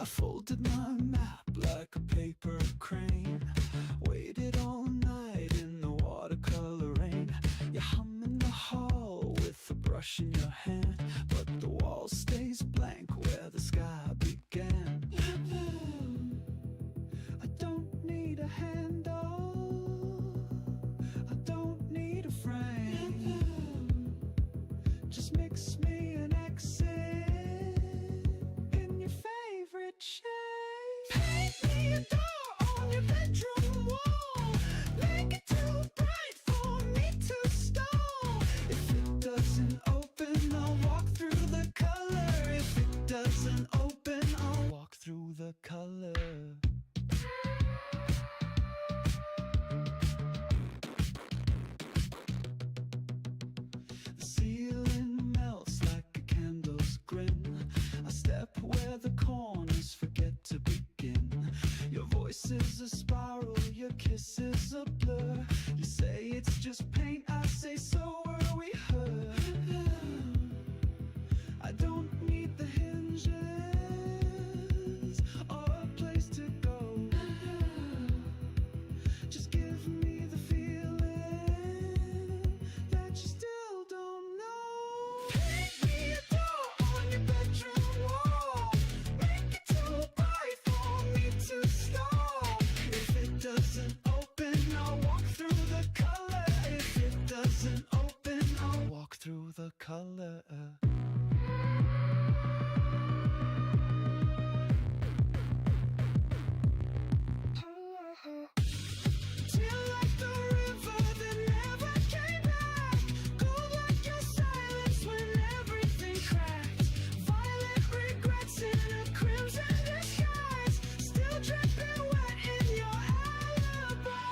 I folded my map like a paper crane, waited all night in the watercolor rain. You hum in the hall with a brush in your hand, but the wall stays blank where the sky began. I don't need a handle, I don't need a frame, just mix me an exit in your favorite shade. Paint me a door on your bedroom wall, make it too bright for me to stall. If it doesn't open, I'll walk through the color. If it doesn't open, I'll walk through the color. The ceiling melts like a candle's grin. I step where the corners forget to begin. Your voice is a spiral, your kiss is a blur. You say it's just paint, I say so were we hurt. I don't need the hinges or a place to go. Just give me the feeling that you still don't know. Paint me a door on your bedroom wall, make it too bright for me to stall. If it doesn't open, I'll walk through the color. If it doesn't open, I'll walk through the color. Till like the river that never came back, cold like your silence when everything cracked. Violent regrets in a crimson disguise, still dripping wet in your alibi.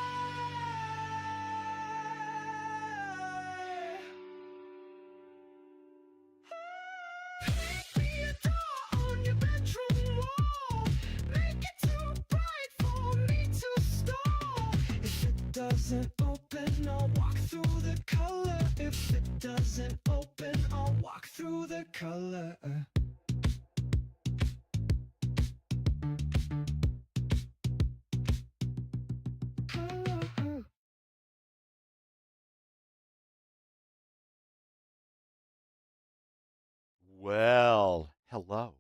Paint me a door on your bedroom wall, make it too bright for me to stall. If it doesn't open, I'll walk through the color. If it doesn't open, I'll walk through the color. Well, hello.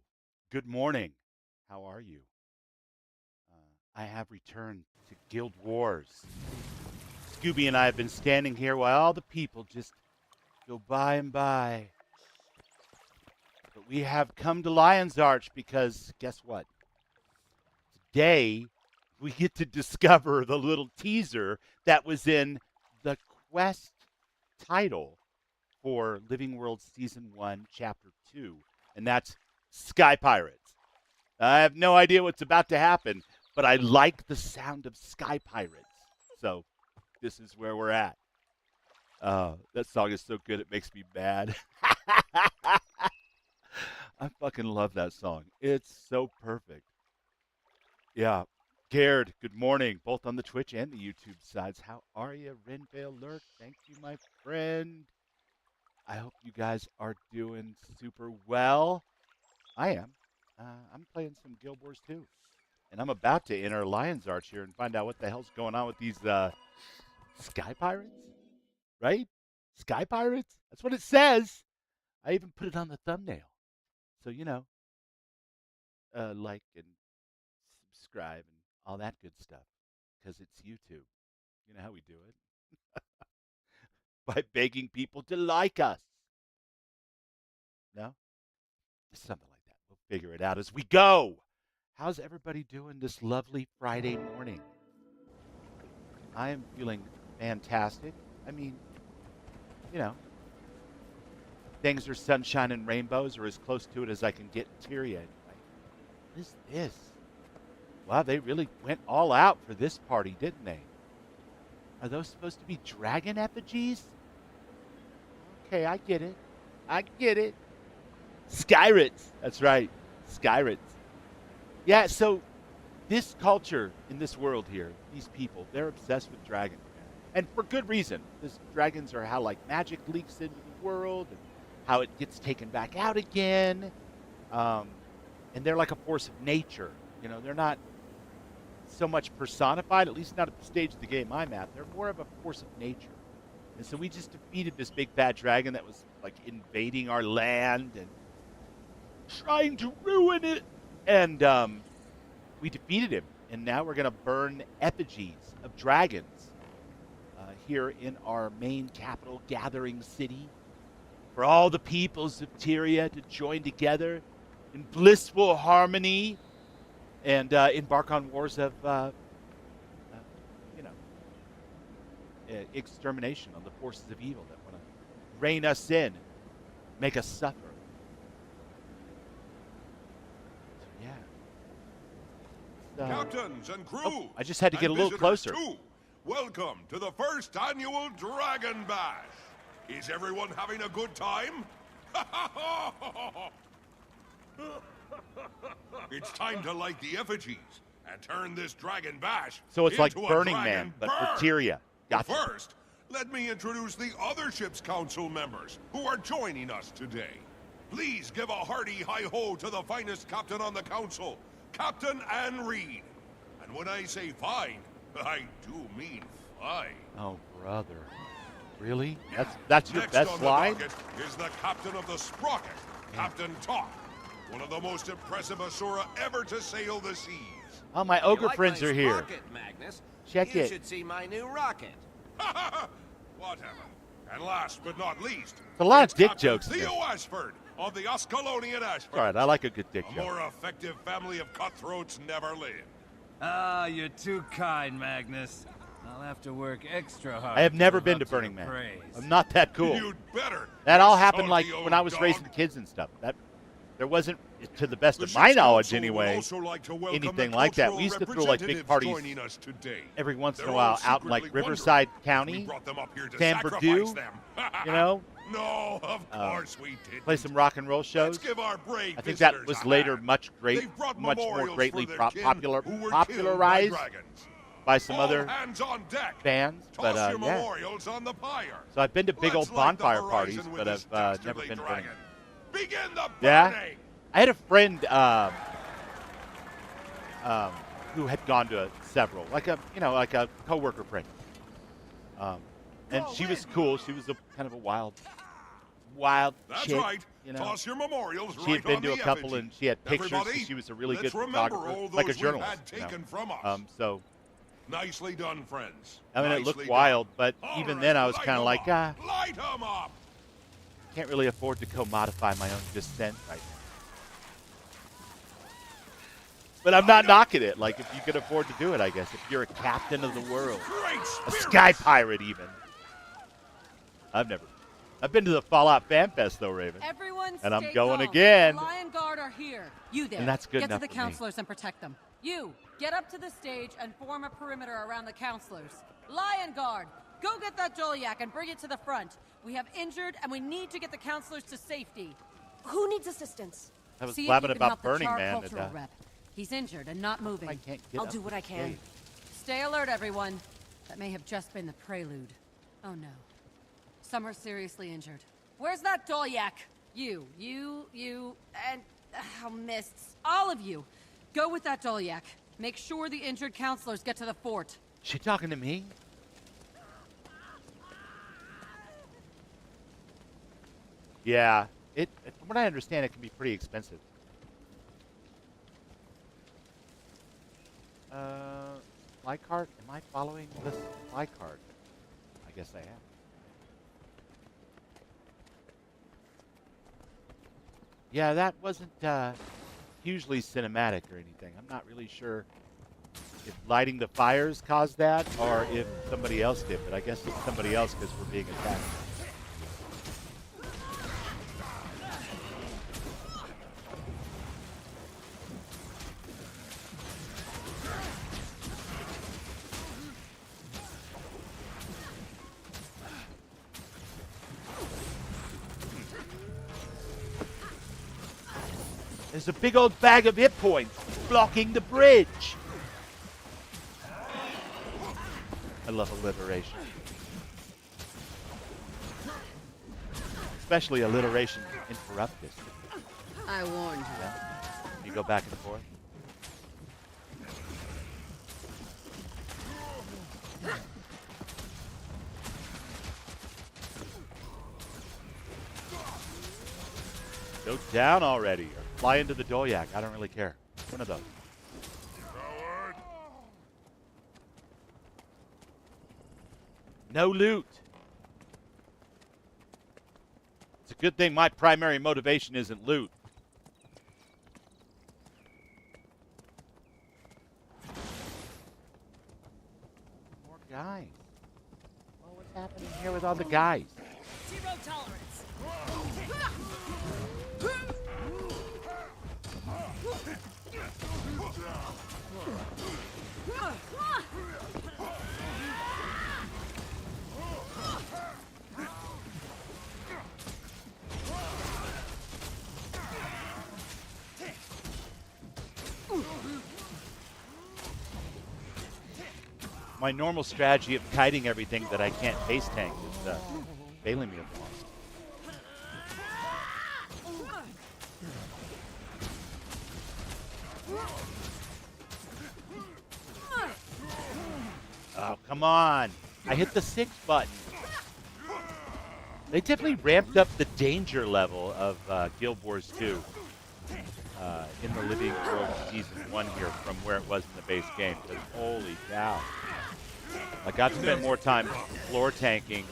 Good morning. How are you? I have returned to Guild Wars. Scooby and I have been standing here while all the people just go by and by. But we have come to Lion's Arch because guess what? Today we get to discover the little teaser that was in the quest title for Living World Season 1, Chapter 2, and that's Sky Pirates. I have no idea what's about to happen, but I like the sound of Sky Pirates. So this is where we're at. That song is so good it makes me mad. I fucking love that song. It's so perfect. Yeah. Gerd, good morning, both on the Twitch and the YouTube sides. How are you? Renvale Lurk, thank you, my friend. I hope you guys are doing super well. I am. I'm playing some Guild Wars 2. And I'm about to enter Lion's Arch here and find out what the hell's going on with these Sky Pirates. Right? Sky Pirates? That's what it says. I even put it on the thumbnail. So, like and subscribe and all that good stuff. Because it's YouTube. You know how we do it. By begging people to like us. No? Something like that. We'll figure it out as we go. How's everybody doing this lovely Friday morning? I am feeling fantastic. I mean, you know, things are sunshine and rainbows, or as close to it as I can get teary-eyed. What is this? Wow, they really went all out for this party, didn't they? Are those supposed to be dragon effigies? Okay, I get it. I get it. Skyrits. That's right. Skyrits. Yeah, so this culture in this world here, these people, they're obsessed with dragons. And for good reason. This dragons are how, like, magic leaks into the world and how it gets taken back out again. and they're like a force of nature. You know, they're not so much personified, at least not at the stage of the game I'm at. They're more of a force of nature. And so we just defeated this big bad dragon that was like invading our land and trying to ruin it. And we defeated him. And now we're going to burn effigies of dragons here in our main capital gathering city for all the peoples of Tyria to join together in blissful harmony and embark on wars of, you know, extermination on the forces of evil that want to rein us in, make us suffer. So, yeah. Captains and crew. Oh, I just had to get a little closer. Too. Welcome to the first annual Dragon Bash. Is everyone having a good time? It's time to light the effigies and turn this Dragon Bash So it's like into a Burning dragon Man, but burn. for Tyria. But Gotcha. first, let me introduce the other ship's council members who are joining us today. Please give a hearty hi-ho to the finest captain on the council, Captain Anne Reed. And when I say fine, I do mean fine. Oh, brother. Really? That's your Next best on the line? docket is the captain of the Sprocket, Captain Top, one of the most impressive Asura ever to sail the seas. Oh, my You ogre like friends my are here. sprocket, Magnus? Check you it. should see my new rocket. Whatever. And last but not least, A lot of it's dick Captain jokes in Theo Ashford of the Ascalonian Ashford. All right, I like a good dick A joke. more effective family of cutthroats never lived. Ah, you're too kind, Magnus. I'll have to work extra hard. I have never live been up to your Burning Man. praise. I'm not that cool. You'd better. That all you happened like salty when I old was dog. raising kids and stuff. That there wasn't, to the best The of my ship's knowledge council would anyway, also like to welcome anything the like that. cultural We used to throw like big representatives parties joining us today. every once in a They're while all out in like secretly Riverside wondering if County, we brought them up here to San sacrifice Berdue, them. you know, No, of course we didn't. play some rock and roll Let's shows. give our brave I think that visitors was a later hand. much They've brought more memorials greatly for their kin popular, who were popularized killed by dragons. by some All other hands on deck. bands. Toss But your yeah, memorials on the pyre. so I've been to big Let's old light the bonfire horizon parties, with but this I've never dastardly been to dragon. Burning. Begin the Yeah? burning. I had a friend who had gone to several, like a coworker friend, and she was cool. She was a kind of a wild That's chick, right. you know. Toss your memorials She had right been on to a the couple, effigy. and she had pictures. Everybody, And she was a really let's good remember photographer, all like a those we've journalist. had you know. taken from us. So Nicely done, friends. I mean, it Nicely looked done. wild, but All even right, then, I was light kind of 'em like, up. Light 'em up. can't really afford to commodify my own descent right now. But I'm not knocking it. Like, if you can afford to do it, I guess. If you're a captain of the world, Great a spirit. sky pirate, even. I've been to the Fallout Fan Fest though, Raven. Everyone And I'm stay going calm. again. The Lion Guard are here. You there. And that's good Get enough to the for me. counselors and protect them. You, get up to the stage and form a perimeter around the counselors. Lion Guard, go get that Joliak and bring it to the front. We have injured and we need to get the counselors to safety. Who needs assistance? I was See if blabbing you can about help Burning the Char Man. cultural rep. He's injured and not moving. I can't get I'll up do what I the can. stage. Stay alert, everyone. That may have just been the prelude. Oh no. Some are seriously injured. Where's that Dolyak? You, and... mists. All of you. Go with that Dolyak. Make sure the injured counselors get to the fort. She talking to me? Yeah. From what I understand, it can be pretty expensive. Supply cart? Am I following the supply cart? I guess I am. Yeah, that wasn't hugely cinematic or anything. I'm not really sure if lighting the fires caused that or if somebody else did, but I guess it's somebody else because we're being attacked. There's a big old bag of hit points blocking the bridge. I love alliteration. Especially alliteration interruptus. I warned you. Yeah? you go back and forth? Go down already, or fly into the Dolyak. I don't really care. One of those. No loot. It's a good thing my primary motivation isn't loot. More guys. Well, what's happening here with all the guys? Zero tolerance. My normal strategy of kiting everything that I can't face tank is failing me at the moment. Oh, come on. I hit the 6 button. They definitely ramped up the danger level of Guild Wars 2 in the Living World Season 1 here from where it was in the base game. Because holy cow. Like, I've spent more time floor tanking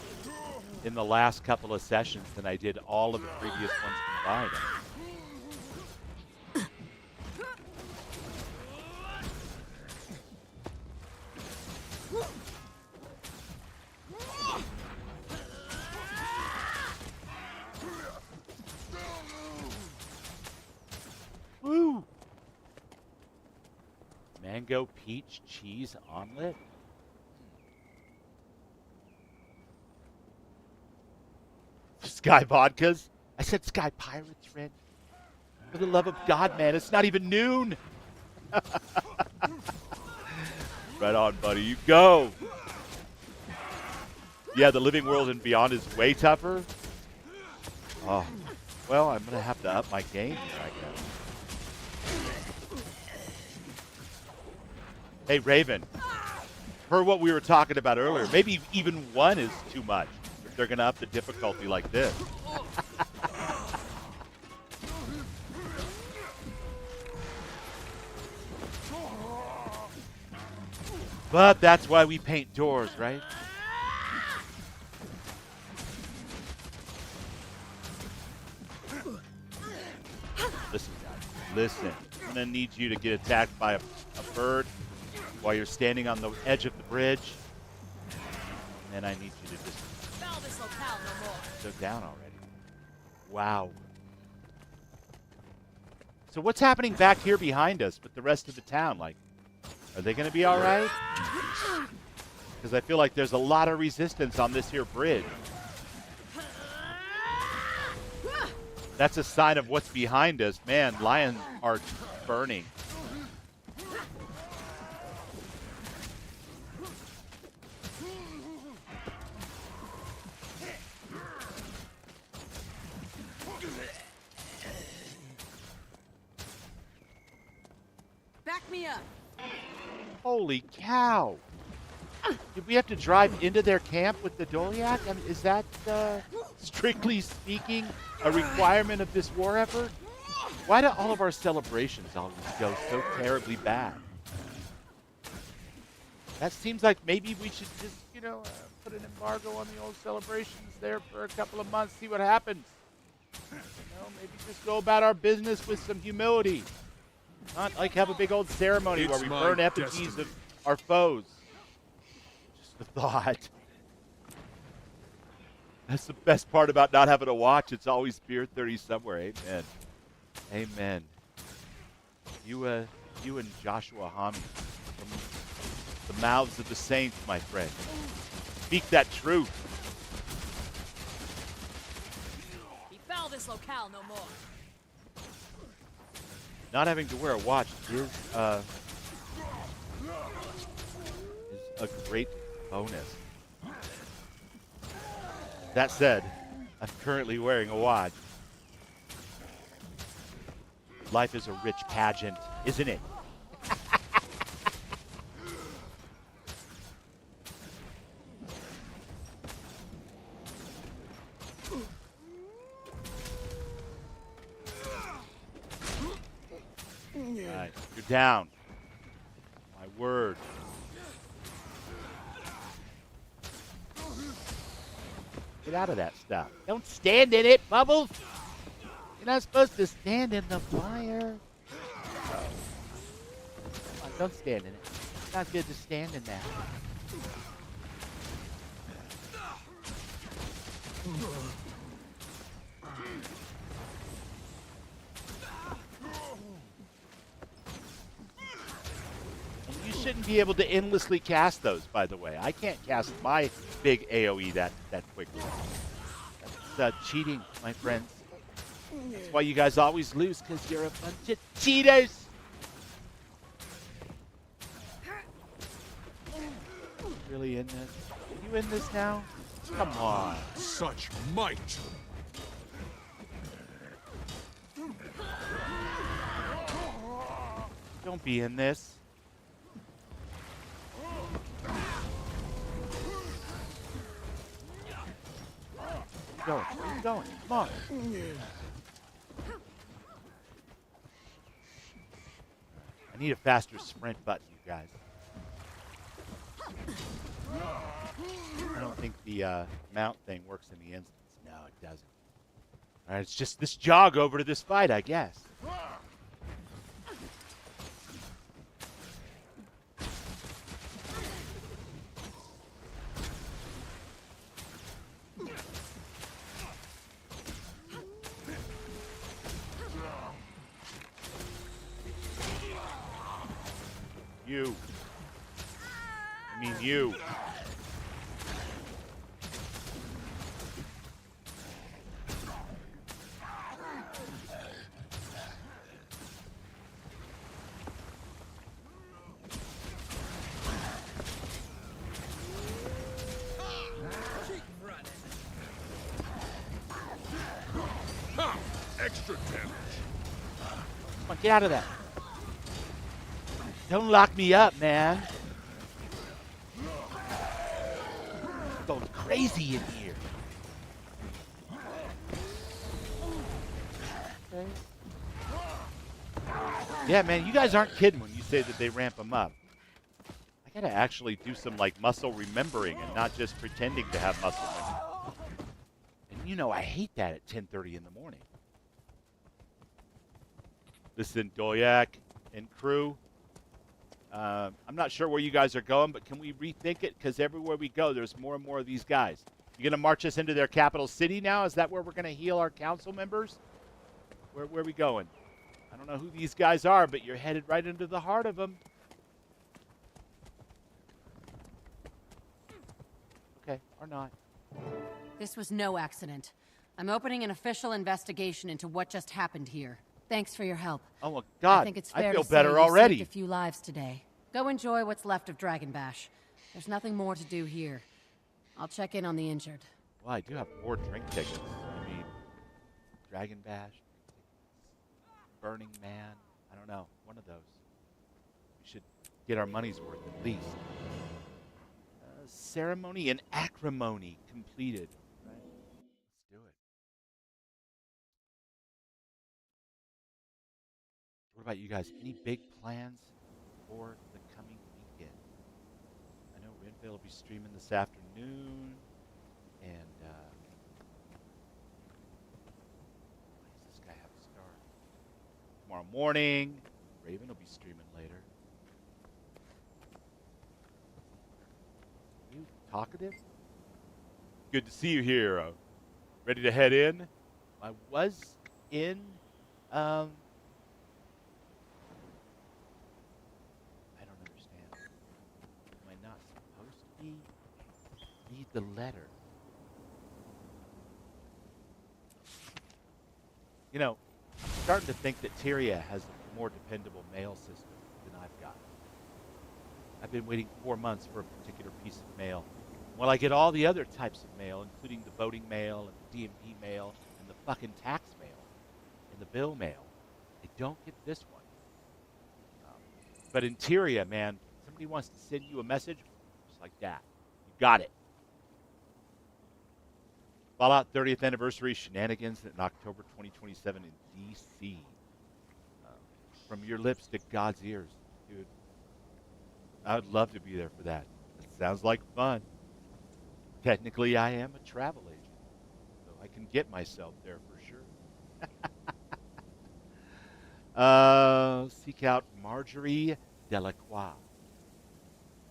in the last couple of sessions than I did all of the previous ones combined. Woo! Mango peach cheese omelet? Sky vodkas? I said Sky Pirates, Red. For the love of God, man, it's not even noon. Right on, buddy. You go. Yeah, the Living World and Beyond is way tougher. Oh, well, I'm going to have to up my game here, I guess. Hey, Raven. Per what we were talking about earlier, maybe even 1 is too much. If they're going to up the difficulty like this. But that's why we paint doors, right? Listen, guys. Listen. I'm going to need you to get attacked by a bird while you're standing on the edge of the bridge. And then I need you to just go down already. Wow. So what's happening back here behind us with the rest of the town? Like, are they going to be all right? Because I feel like there's a lot of resistance on this here bridge. That's a sign of what's behind us. Man, lions are burning. Back me up. Holy cow. Did we have to drive into their camp with the Dolyak? I mean, is that, strictly speaking, a requirement of this war effort? Why do all of our celebrations always go so terribly bad? That seems like maybe we should just, put an embargo on the old celebrations there for a couple of months, see what happens. Maybe just go about our business with some humility. Not like have a big old ceremony where we burn effigies of our foes. Just the thought. That's the best part about not having to watch. It's always Beer 30 somewhere. Amen. Amen. You and Joshua Hami from the mouths of the saints, my friend. Speak that truth. Befoul this locale no more. Not having to wear a watch is a great bonus. That said, I'm currently wearing a watch. Life is a rich pageant, isn't it? Alright, you're down. My word. Get out of that stuff. Don't stand in it, Bubbles! You're not supposed to stand in the fire. Come on, don't stand in it. It's not good to stand in that. And you shouldn't be able to endlessly cast those, by the way. I can't cast my big AoE that quickly. That's cheating, my friends. That's why you guys always lose, because you're a bunch of cheaters. Really in this? Are you in this now? Come on. Such might! Don't be in this. Keep going. Keep going. Come on. I need a faster sprint button, you guys. I don't think the mount thing works in the instance. No, it doesn't. All right, it's just this jog over to this fight, I guess. You. I mean you. Ha! Extra damage! Come on, get out of that. Don't lock me up, man. It's going crazy in here. Okay. Yeah, man, you guys aren't kidding when you say that they ramp them up. I gotta actually do some, like, muscle remembering and not just pretending to have muscle memory. And you know I hate that at 10:30 in the morning. Listen, Dolyak and crew, I'm not sure where you guys are going, but can we rethink it? Because everywhere we go, there's more and more of these guys. You going to march us into their capital city now? Is that where we're going to heal our council members? Where are we going? I don't know who these guys are, but you're headed right into the heart of them. Okay, or not. This was no accident. I'm opening an official investigation into what just happened here. Thanks for your help. Oh, my God. I think it's fair feel to better say you already. saved a few lives today. Go enjoy what's left of Dragon Bash. There's nothing more to do here. I'll check in on the injured. Well, I do have 4 drink tickets. I mean, Dragon Bash, Burning Man. I don't know. One of those. We should get our money's worth at least. Ceremony and acrimony completed. Right? Let's do it. What about you guys? Any big plans for the coming weekend? I know Renville will be streaming this afternoon, and why does this guy have a star? Tomorrow morning, Raven will be streaming later. You talkative? Good to see you here. Ready to head in? I was in. I don't understand. Am I not supposed to be? Read the letter. You know, I'm starting to think that Tyria has a more dependable mail system than I've got. I've been waiting 4 months for a particular piece of mail. Well, I get all the other types of mail, including the voting mail and the DMP mail and the fucking tax mail and the bill mail. I don't get this one. But interior, man, somebody wants to send you a message, just like that. You got it. Fallout 30th Anniversary Shenanigans in October 2027 in D.C. From your lips to God's ears, dude. I would love to be there for that. It sounds like fun. Technically, I am a travel agent, so I can get myself there for sure. Seek out Marjorie Delacroix,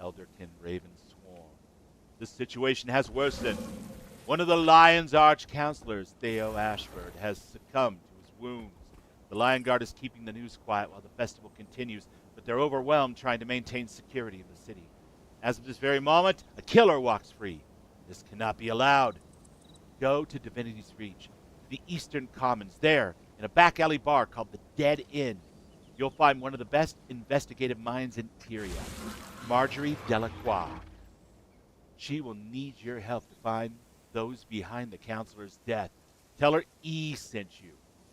Elderkin Ravensworn. This situation has worsened. One of the Lion's arch counselors, Theo Ashford, has succumbed to his wounds. The Lion Guard is keeping the news quiet while the festival continues, but they're overwhelmed trying to maintain security in the city. As of this very moment, a killer walks free. This cannot be allowed. Go to Divinity's Reach, the Eastern Commons. There, in a back alley bar called the Dead Inn, you'll find one of the best investigative minds in Tyria, Marjorie Delacroix. She will need your help to find those behind the counselor's death. Tell her E sent you.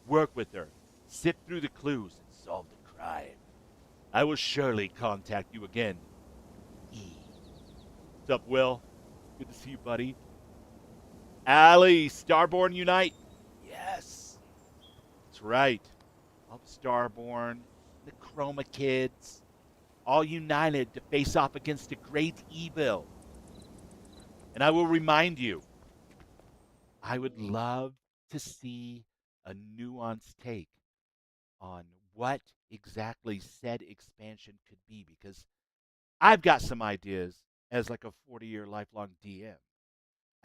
Work with her. Sift through the clues and solve the crime. I will surely contact you again. E. What's up, Will? Good to see you, buddy. Allie, Starborn Unite. Yes. That's right. All the Starborn, the Chroma Kids, all united to face off against a great evil. And I will remind you, I would love to see a nuanced take on what exactly said expansion could be, because I've got some ideas as like a 40-year lifelong DM.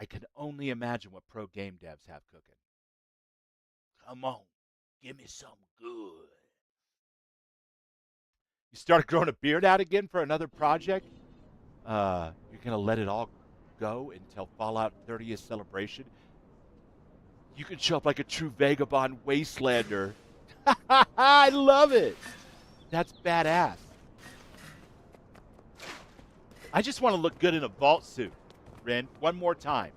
I can only imagine what pro game devs have cooking. Come on, give me some good. You started growing a beard out again for another project? You're going to let it all go until Fallout 30th celebration? You can show up like a true vagabond wastelander. I love it. That's badass. I just want to look good in a vault suit, Ren. One more time.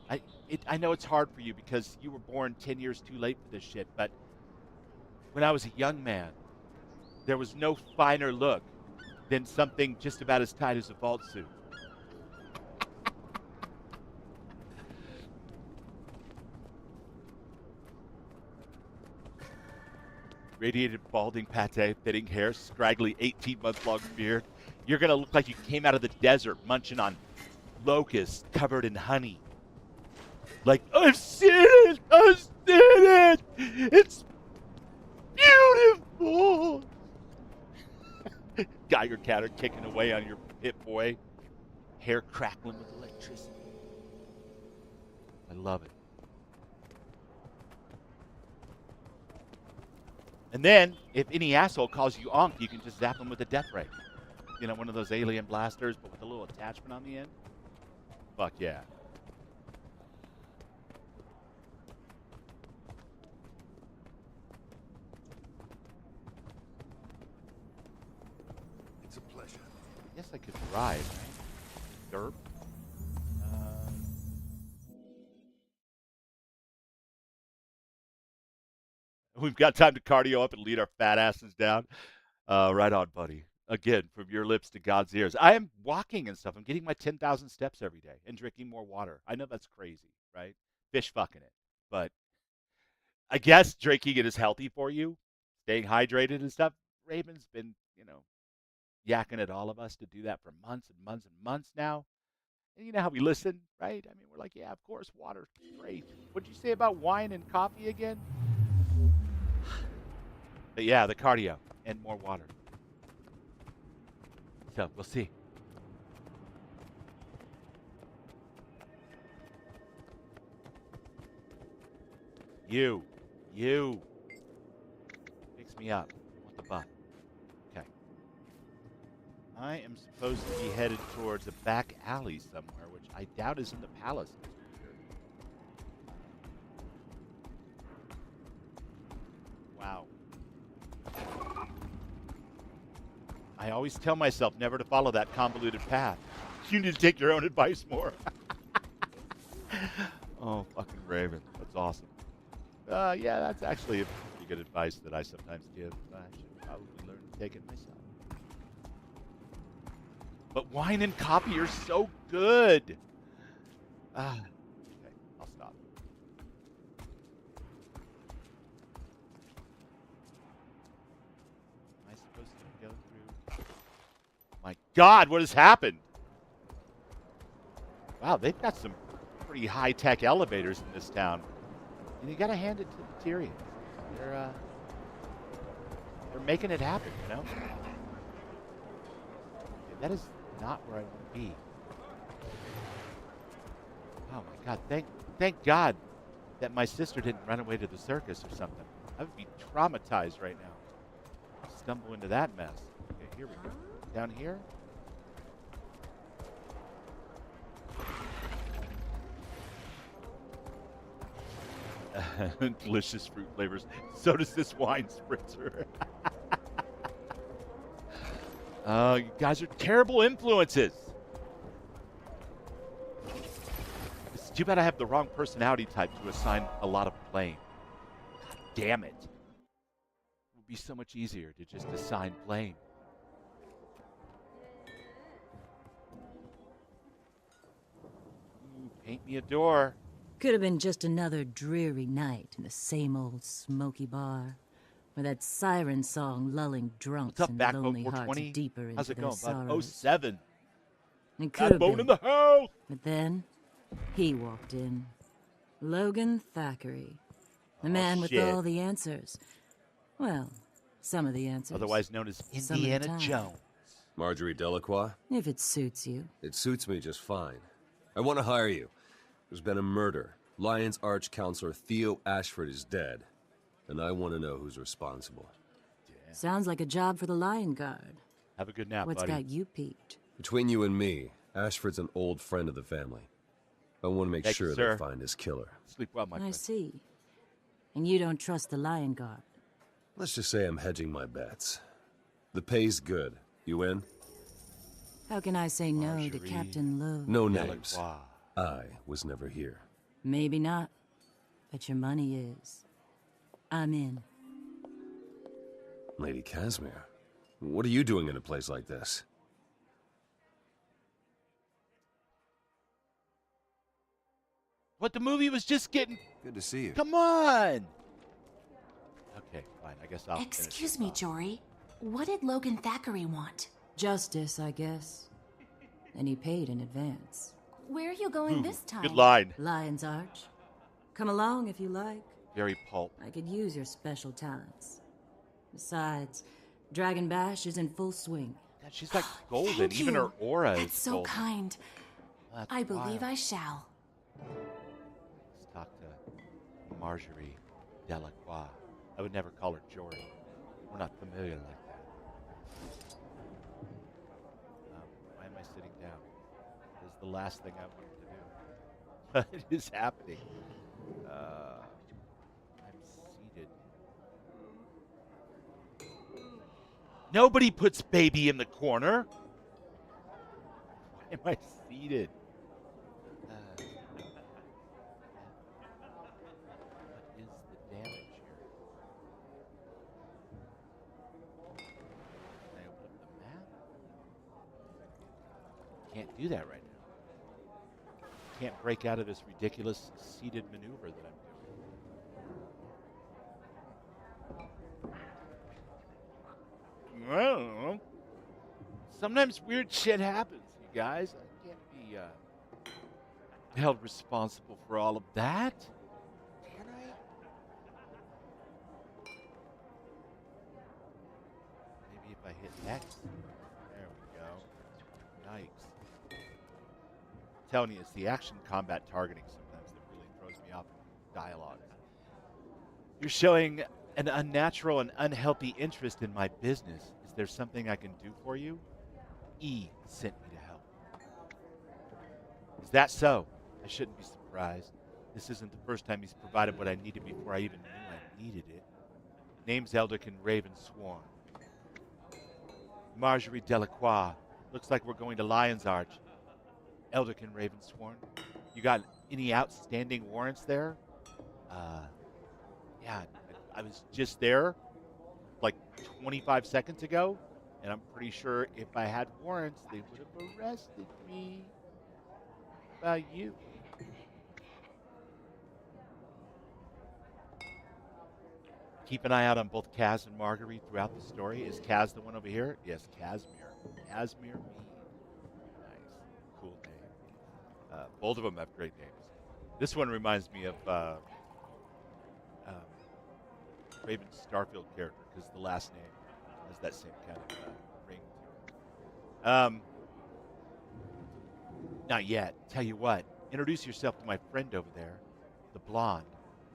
I know it's hard for you because you were born 10 years too late for this shit, but when I was a young man, there was no finer look than something just about as tight as a vault suit. Radiated balding pate, fitting hair, scraggly 18-month-long beard. You're going to look like you came out of the desert munching on locusts covered in honey. Like, I've seen it! I've seen it! It's beautiful! Geiger counter kicking away on your Pip-Boy. Hair crackling with electricity. I love it. And then, if any asshole calls you Onk, you can just zap him with a death ray. You know, one of those alien blasters, but with a little attachment on the end. Fuck yeah. It's a pleasure. I guess I could drive, right? Derp. We've got time to cardio up and lead our fat asses down. Right on, buddy. Again, from your lips to God's ears. I am walking and stuff. I'm getting my 10,000 steps every day and drinking more water. I know that's crazy, right? Fish fucking it. But I guess drinking it is healthy for you. Staying hydrated and stuff. Raven's been, yakking at all of us to do that for months and months and months now. And you know how we listen, right? I mean, we're like, yeah, of course, water's great. What'd you say about wine and coffee again? But yeah, the cardio and more water. So we'll see. You. Fix me up. What the butt? Okay. I am supposed to be headed towards a back alley somewhere, which I doubt is in the palace. Wow. I always tell myself never to follow that convoluted path. You need to take your own advice more. Oh, fucking Raven. That's awesome. Yeah, that's actually a pretty good advice that I sometimes give. I should probably learn to take it myself. But wine and coffee are so good. Okay, I'll stop. Am I supposed to go through? My God, what has happened? Wow, they've got some pretty high-tech elevators in this town. And you got to hand it to the Tyrians. They're making it happen, you know? That is not where I want to be. Oh my God! Thank God that my sister didn't run away to the circus or something. I would be traumatized right now. Stumble into that mess. Okay, here we go. Down here. Delicious fruit flavors. So does this wine spritzer. You guys are terrible influences. It's too bad I have the wrong personality type to assign a lot of blame. God damn it. It would be so much easier to just assign blame. Ooh, paint me a door. Could have been just another dreary night in the same old smoky bar, with that siren song lulling drunks What's up, and Backbone lonely hearts 420? deeper How's into it their going, bud? sorrows. 07. It could have Backbone in been, the house. but then he walked in. Logan Thackeray, the man with shit. all the answers. Well, some of the answers. Otherwise known as Some of the Indiana time. Jones. Marjorie Delacroix? If it suits you. It suits me just fine. I want to hire you. There's been a murder. Lion's Arch Counselor Theo Ashford is dead. And I want to know who's responsible. Sounds like a job for the Lion Guard. Have a good nap, What's buddy. got you peaked? Between you and me, Ashford's an old friend of the family. I want to make Thank you, sure sir. they find his killer. Sleep well, my I friend. see. And you don't trust the Lion Guard. Let's just say I'm hedging my bets. The pay's good. You in? How can I say no to Marjorie. Captain Lowe? No names. Delacroix. I was never here. Maybe not, but your money is. I'm in. Lady Casimir, what are you doing in a place like this? What, the movie was just getting... Good to see you. Come on! Okay, fine. I guess I'll finish Excuse this me, off. Jory. What did Logan Thackeray want? Justice, I guess. And he paid in advance. Where are you going this time? Good line. Lion's Arch. Come along if you like. Very pulp. I could use your special talents. Besides, Dragon Bash is in full swing. God, she's like golden. Thank Even you. her aura is That's so golden. kind. That's I believe wild. I shall. Let's talk to Marjorie Delacroix. I would never call her Jory. We're not familiar like that. Why am I sitting down? This is the last thing I wanted to do. What is happening? I'm seated. Nobody puts baby in the corner. Why am I seated? What is the damage here? Can I open up the map? Can't do that right now. Can't break out of this ridiculous seated maneuver that I'm doing. I don't know. Sometimes weird shit happens, you guys. I can't be held responsible for all of that. Can I? Maybe if I hit X. There we go. Yikes. I'm telling you, it's the action combat targeting sometimes that really throws me off in dialogue. You're showing an unnatural and unhealthy interest in my business. Is there something I can do for you? E sent me to help. Is that so? I shouldn't be surprised. This isn't the first time he's provided what I needed before I even knew I needed it. Name's Elderkin Ravensworn. Marjorie Delacroix. Looks like we're going to Lion's Arch. Elderkin Ravensworn. You got any outstanding warrants there? Yeah, I was just there like 25 seconds ago, and I'm pretty sure if I had warrants, they would have arrested me. About you. Keep an eye out on both Kaz and Marguerite throughout the story. Is Kaz the one over here? Yes, Casimir. Casimir Mead. Nice. Cool name. Both of them have great names. This one reminds me of um, Raven Starfield character because the last name has that same kind of ring to it. Not yet. Tell you what. Introduce yourself to my friend over there, the blonde.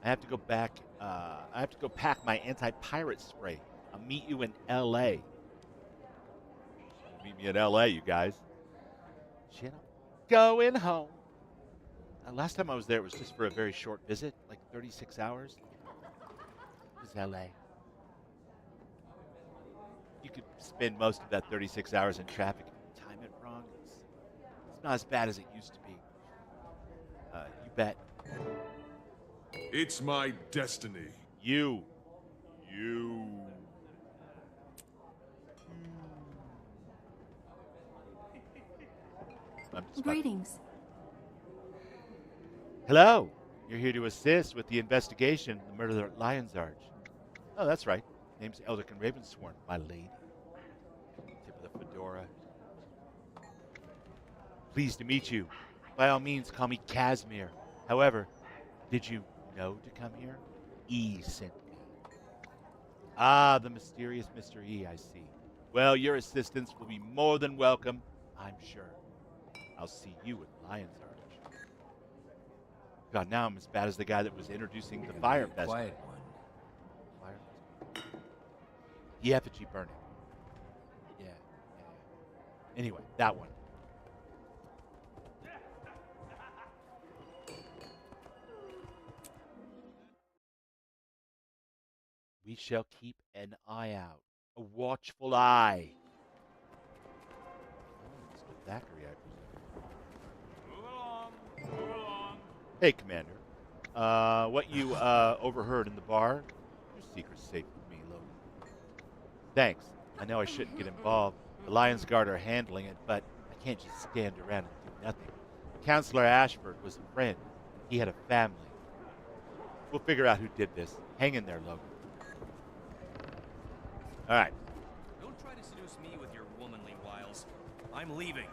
I have to go back. I have to go pack my anti-pirate spray. I'll meet you in L.A. Meet me in L.A., you guys. Shit, I'm going home. Last time I was there, it was just for a very short visit, like 36 hours. It was L.A. You could spend most of that 36 hours in traffic if you time it wrong. It's not as bad as it used to be. You bet. It's my destiny. You. I'm just Greetings. Hello. You're here to assist with the investigation of the murder at Lion's Arch. Oh, that's right. Name's Elderkin Ravensworn, my lady. Tip of the fedora. Pleased to meet you. By all means, call me Casimir. However, did you know to come here? E sent me. Ah, the mysterious Mr. E, I see. Well, your assistance will be more than welcome, I'm sure. I'll see you at Lion's Arch. God, now I'm as bad as the guy that was introducing the fire festival. Quiet one. Fire festival. The effigy burning. Yeah. Anyway, that one. We shall keep an eye out. A watchful eye. Oh, Mr. Thackeray, I presume. Move along. Hey, Commander. What you overheard in the bar? Your secret's safe with me, Logan. Thanks. I know I shouldn't get involved. The Lions Guard are handling it, but I can't just stand around and do nothing. Counselor Ashford was a friend. He had a family. We'll figure out who did this. Hang in there, Logan. All right. Don't try to seduce me with your womanly wiles. I'm leaving.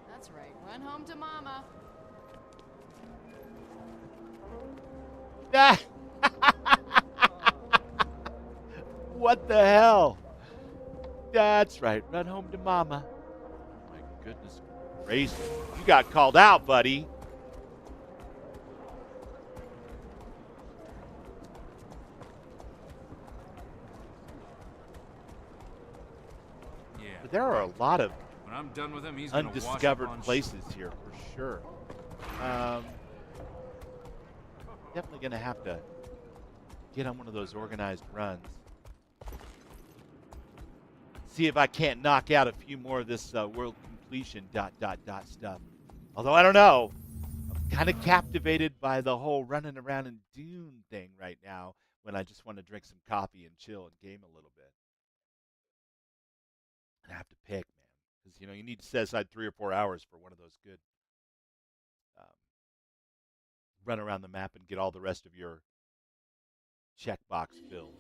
That's right. Run home to Mama. What the hell? That's right. Run home to Mama. My goodness gracious. You got called out, buddy. Yeah. But there are a lot of When I'm done with him, he's gonna wash up undiscovered on places here for sure. Definitely going to have to get on one of those organized runs. See if I can't knock out a few more of this world completion ... stuff. Although I don't know. I'm kind of captivated by the whole running around in Dune thing right now when I just want to drink some coffee and chill and game a little bit. And I have to pick, man. Because, you need to set aside 3 or 4 hours for one of those good run around the map and get all the rest of your checkbox filled,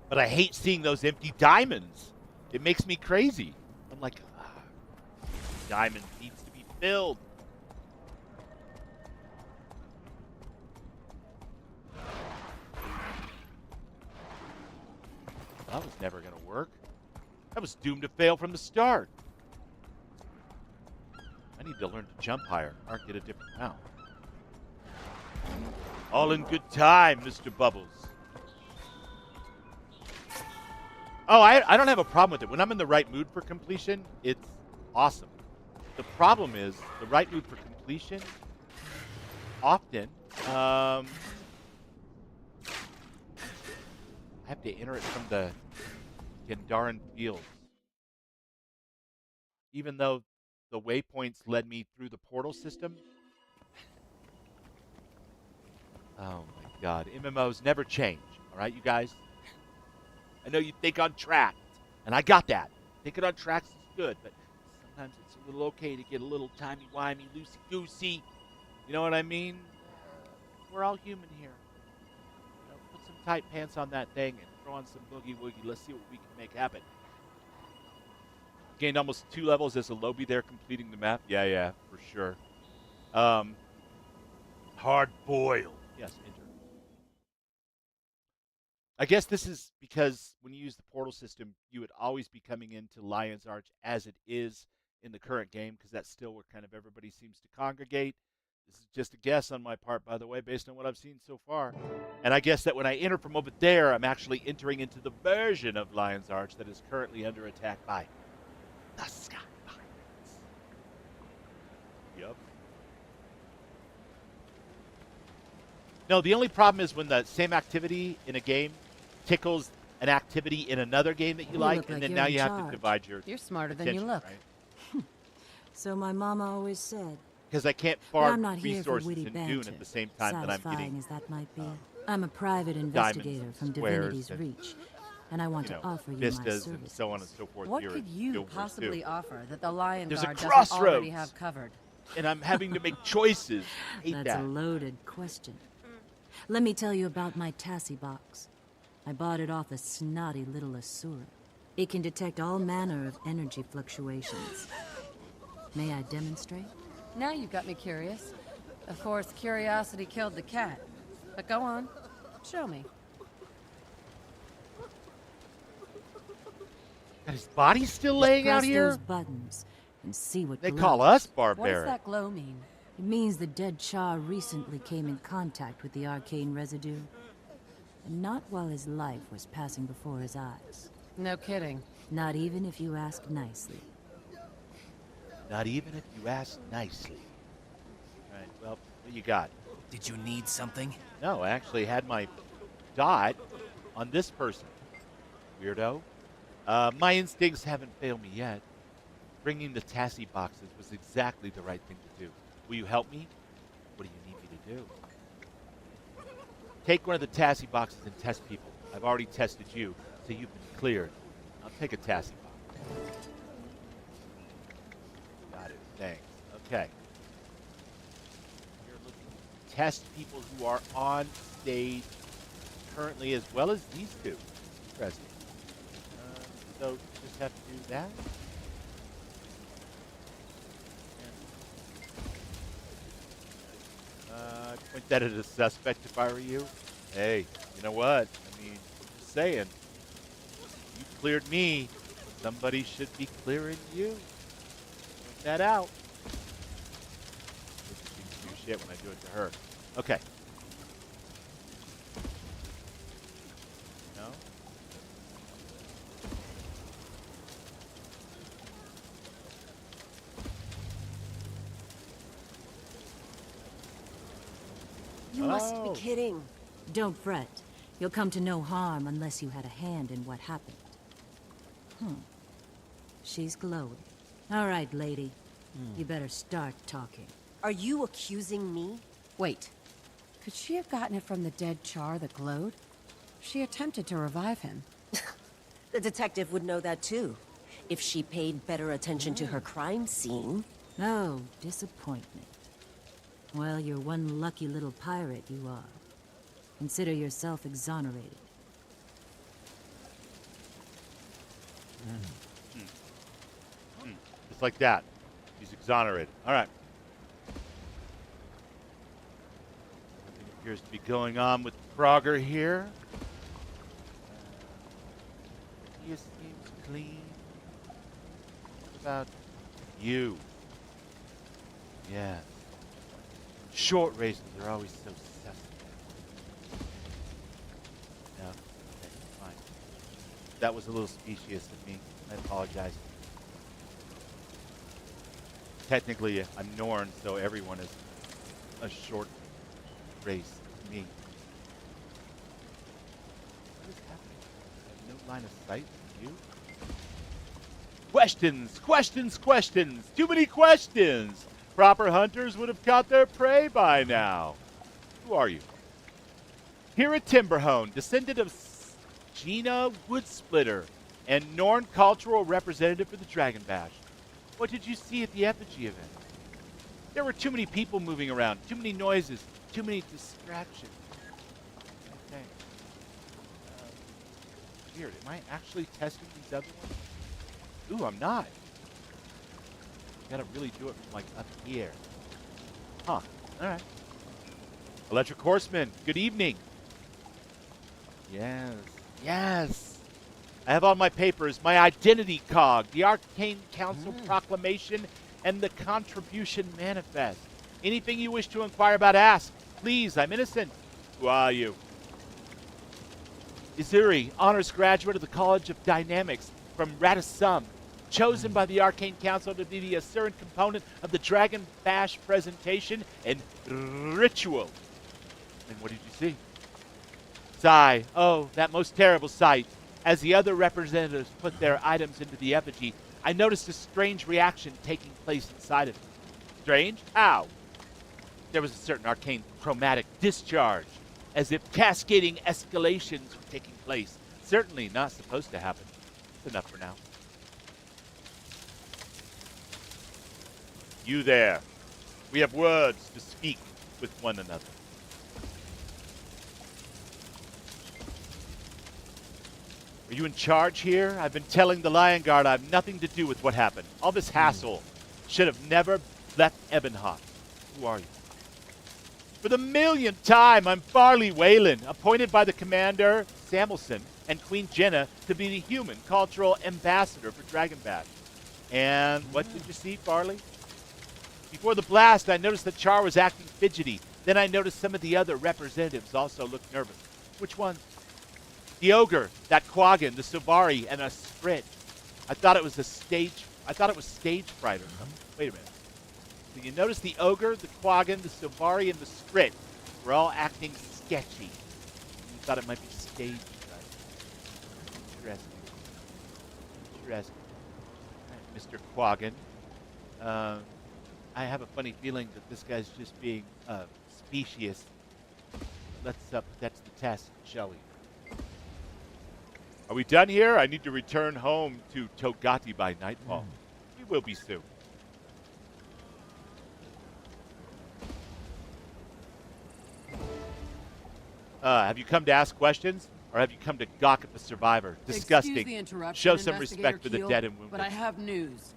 But I hate seeing those empty diamonds. It makes me crazy. I'm like, diamond needs to be filled. That was never going to work. That was doomed to fail from the start. I need to learn to jump higher or get a different route. All in good time, Mr. Bubbles. Oh, I don't have a problem with it. When I'm in the right mood for completion, it's awesome. The problem is the right mood for completion often I have to enter it from the Gendaran fields. Even though the waypoints led me through the portal system, Oh my God, MMOs never change. All right, you guys. I know you think on tracks, and I got that. Thinking on tracks is good, but sometimes it's a little okay to get a little timey-wimey, loosey-goosey. You know what I mean? We're all human here. You know, put some tight pants on that thing and throw on some boogie-woogie. Let's see what we can make happen. Gained almost 2 levels as a lobby there completing the map. Yeah, for sure. Hard-boiled. Yes, enter. I guess this is because when you use the portal system, you would always be coming into Lion's Arch as it is in the current game, because that's still where kind of everybody seems to congregate. This is just a guess on my part, by the way, based on what I've seen so far. And I guess that when I enter from over there, I'm actually entering into the version of Lion's Arch that is currently under attack by the Sky Pirates. Yep. No, the only problem is when the same activity in a game tickles an activity in another game that you like, and then now you have to divide your You're smarter than attention, you look. right? So my mama always said. Because I can't But farm I'm not here for resources witty in banter, Dune at the same time that I'm satisfying getting as that might be. I'm a private diamonds investigator and from squares Divinity's and, Reach, and I want you to know, offer you my vistas services. and so on and so forth. What here could in you Guild Wars possibly 2. offer that the Lion There's a Guard doesn't already crossroads. have covered? And I'm having to make choices. Hate That's that. a loaded question. Let me tell you about my Tassie box. I bought it off a snotty little Asura. It can detect all manner of energy fluctuations. May I demonstrate? Now you've got me curious. Of course, curiosity killed the cat. But go on. Show me. And his body's still Just laying out press here? those buttons and see what They glows. call us What does barbaric. that glow mean? It means the dead Char recently came in contact with the arcane residue. And not while his life was passing before his eyes. No kidding. Not even if you ask nicely. Not even if you ask nicely. All right, well, what you got? Did you need something? No, I actually had my dot on this person. Weirdo. My instincts haven't failed me yet. Bringing the Tassie boxes was exactly the right thing to do. Will you help me? What do you need me to do? Take one of the Tassie boxes and test people. I've already tested you, so you've been cleared. I'll take a Tassie box. Got it. Thanks. Okay. You're looking to test people who are on stage currently, as well as these two present. So just have to do that. I'd point that at a suspect if I were you. Hey, you know what? I mean, just saying. You cleared me. Somebody should be clearing you. Point that out. This seems to do shit when I do it to her. Okay. No? You must be Oh. kidding. Don't fret. You'll come to no harm unless you had a hand in what happened. She's glowing. All right, lady. You better start talking. Are you accusing me? Wait. Could she have gotten it from the dead Char that glowed? She attempted to revive him. The detective would know that too. If she paid better attention to her crime scene. Oh, disappointment. Well, you're one lucky little pirate, you are. Consider yourself exonerated. Just like that. He's exonerated. All right. Nothing appears to be going on with Frogger here. He seems clean. What about you? Yes. Short races are always so suspect. No? Okay, fine. That was a little specious of me. I apologize. Technically, I'm Norn, so everyone is a short race to me. What is happening? I have no line of sight from you. Questions, questions, questions. Too many questions. Proper hunters would have caught their prey by now. Who are you? Kira Timberhone, descendant of Gina Woodsplitter, and Norn cultural representative for the Dragon Bash. What did you see at the effigy event? There were too many people moving around, too many noises, too many distractions. Okay. Weird. Am I actually testing these other ones? Ooh, I'm not. Gotta really do it from like up here. Huh. Alright. Electric Horseman, good evening. Yes. Yes. I have all my papers, my identity cog, the Arcane Council proclamation, and the contribution manifest. Anything you wish to inquire about, ask. Please, I'm innocent. Who are you? Izuri, honors graduate of the College of Dynamics from Radisum, chosen by the Arcane Council to be the Asuran component of the Dragon Bash presentation and ritual. And what did you see? Sigh. Oh, that most terrible sight. As the other representatives put their items into the effigy, I noticed a strange reaction taking place inside of it. Strange? How? There was a certain arcane chromatic discharge, as if cascading escalations were taking place. Certainly not supposed to happen. It's enough for now. You there. We have words to speak with one another. Are you in charge here? I've been telling the Lion Guard I have nothing to do with what happened. All this hassle should have never left Ebonhawk. Who are you? For the millionth time, I'm Farley Whalen, appointed by the Commander Samuelson and Queen Jenna to be the human cultural ambassador for Dragon Bash. And what did you see, Farley? Before the blast, I noticed that Char was acting fidgety. Then I noticed some of the other representatives also looked nervous. Which ones? The ogre, that Quaggan, the Sobari, and a Sprit. I thought it was stage fright or something. Wait a minute. So you notice the ogre, the Quaggan, the Sobari, and the Sprit were all acting sketchy. You thought it might be stage fright. Interesting. Interesting. Right, Mr. Quaggan. I have a funny feeling that this guy's just being specious. Let's put that to the test, shall we? Are we done here? I need to return home to Togati by nightfall. We will be soon. Have you come to ask questions? Or have you come to gawk at the survivor? Disgusting. Excuse the interruption, Show some Investigator respect for the Keel, dead and wounded. But I have news.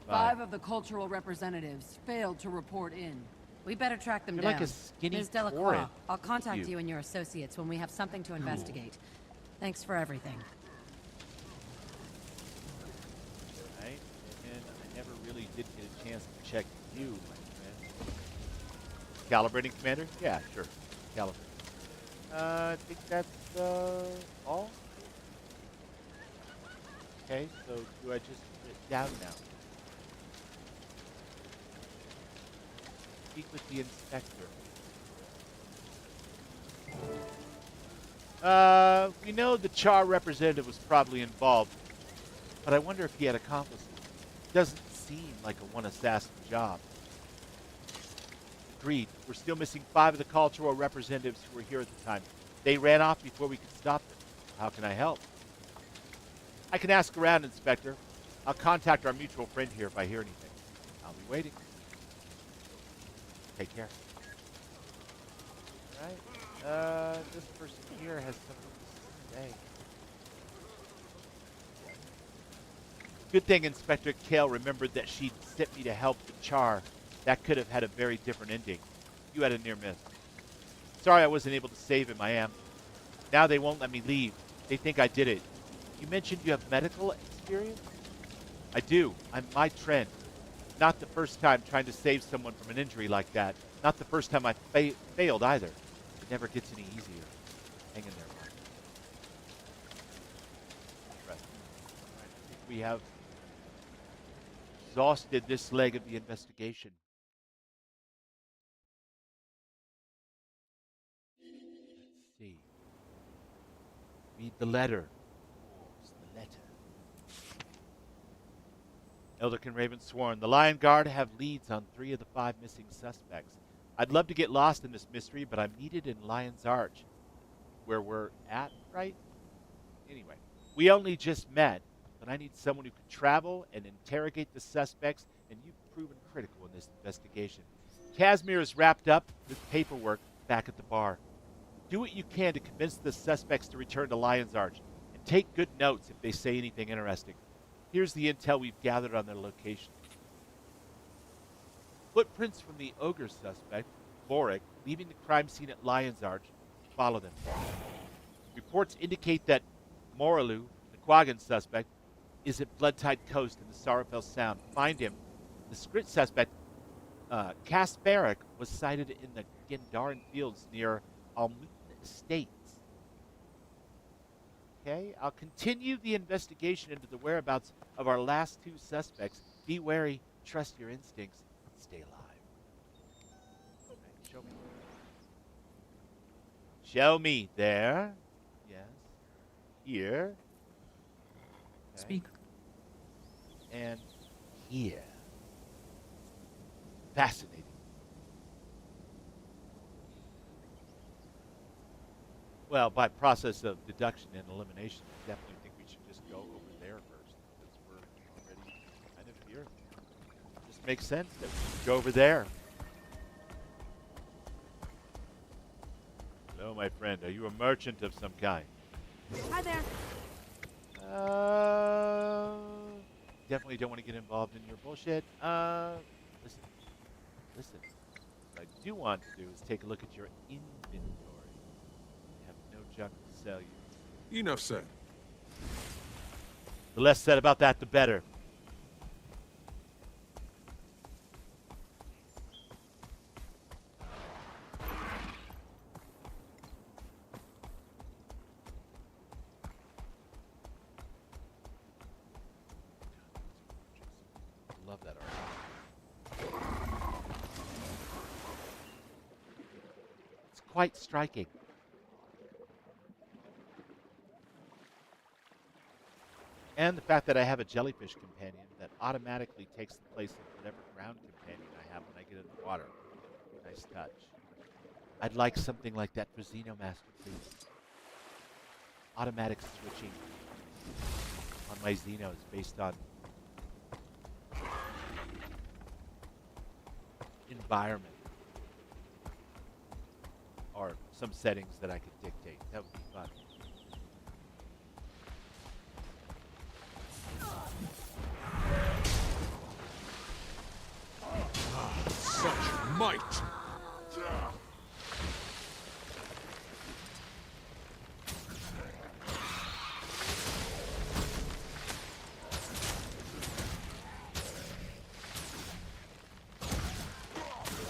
5 of the cultural representatives failed to report in. We better track them You're down. like a skinny Ms. Delacroix, torrent. I'll contact You. you and your associates when we have something to investigate. Thanks for everything. Right? And I never really did get a chance to check you, my friend. Calibrating, Commander? Yeah, sure. Calibrating. I think that's all. Okay, so do I just put it down now? Speak with the inspector. We know the Char representative was probably involved, but I wonder if he had accomplices. Doesn't seem like a one-assassin job. Agreed. We're still missing 5 of the cultural representatives who were here at the time. They ran off before we could stop them. How can I help? I can ask around, Inspector. I'll contact our mutual friend here if I hear anything. I'll be waiting. Take care. All right. This person here has something to say. Good thing Inspector Kale remembered that she'd sent me to help the Char. That could have had a very different ending. You had a near miss. Sorry I wasn't able to save him, I am. Now they won't let me leave. They think I did it. You mentioned you have medical experience? I do. I'm my trend. Not the first time trying to save someone from an injury like that. Not the first time I failed either. It never gets any easier. Hang in there, Mark. Right. I think we have exhausted this leg of the investigation. Let's see. Read the letter. What's the letter? Elderkin Ravensworn, the Lion Guard have leads on 3 of the 5 missing suspects. I'd love to get lost in this mystery, but I'm needed in Lion's Arch. where we're at, right? Anyway, we only just met, but I need someone who can travel and interrogate the suspects, and you've proven critical in this investigation. Casimir is wrapped up with paperwork back at the bar. Do what you can to convince the suspects to return to Lion's Arch, and take good notes if they say anything interesting. Here's the intel we've gathered on their location. Footprints from the ogre suspect, Boric, leaving the crime scene at Lion's Arch. Follow them. Reports indicate that Moralu, the Quaggan suspect, is at Bloodtide Coast in the Sorrowfell Sound. Find him. The Skrit suspect, Kasperic, was sighted in the Gendaran fields near Almutin Estates. Okay, I'll continue the investigation into the whereabouts of our last two suspects. Be wary, trust your instincts, and stay alive. Right, show me. Show me. There. Yes. Here. Okay. Speak. And here. Fascinating. Well, by process of deduction and elimination, I definitely think we should just go over there first, because we're already kind of here. It just makes sense that we should go over there. Hello, my friend. Are you a merchant of some kind? Hi there. Definitely don't want to get involved in your bullshit. Listen. What I do want to do is take a look at your inventory. I have no junk to sell you. Enough said. The less said about that, the better. Love that art. It's quite striking. And the fact that I have a jellyfish companion that automatically takes the place of whatever ground companion I have when I get in the water. Nice touch. I'd like something like that for Xenomaster, please. Automatic switching on my Xenos based on environment or some settings that I could dictate. That would be fun. Such might!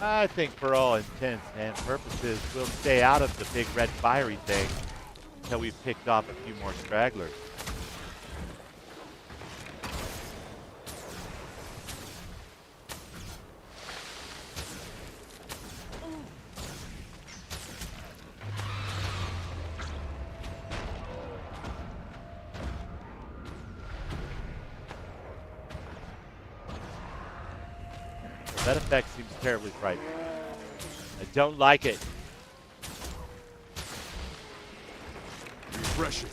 I think for all intents and purposes, we'll stay out of the big red fiery thing until we've picked off a few more stragglers. That effect seems terribly frightening. I don't like it. Refreshing.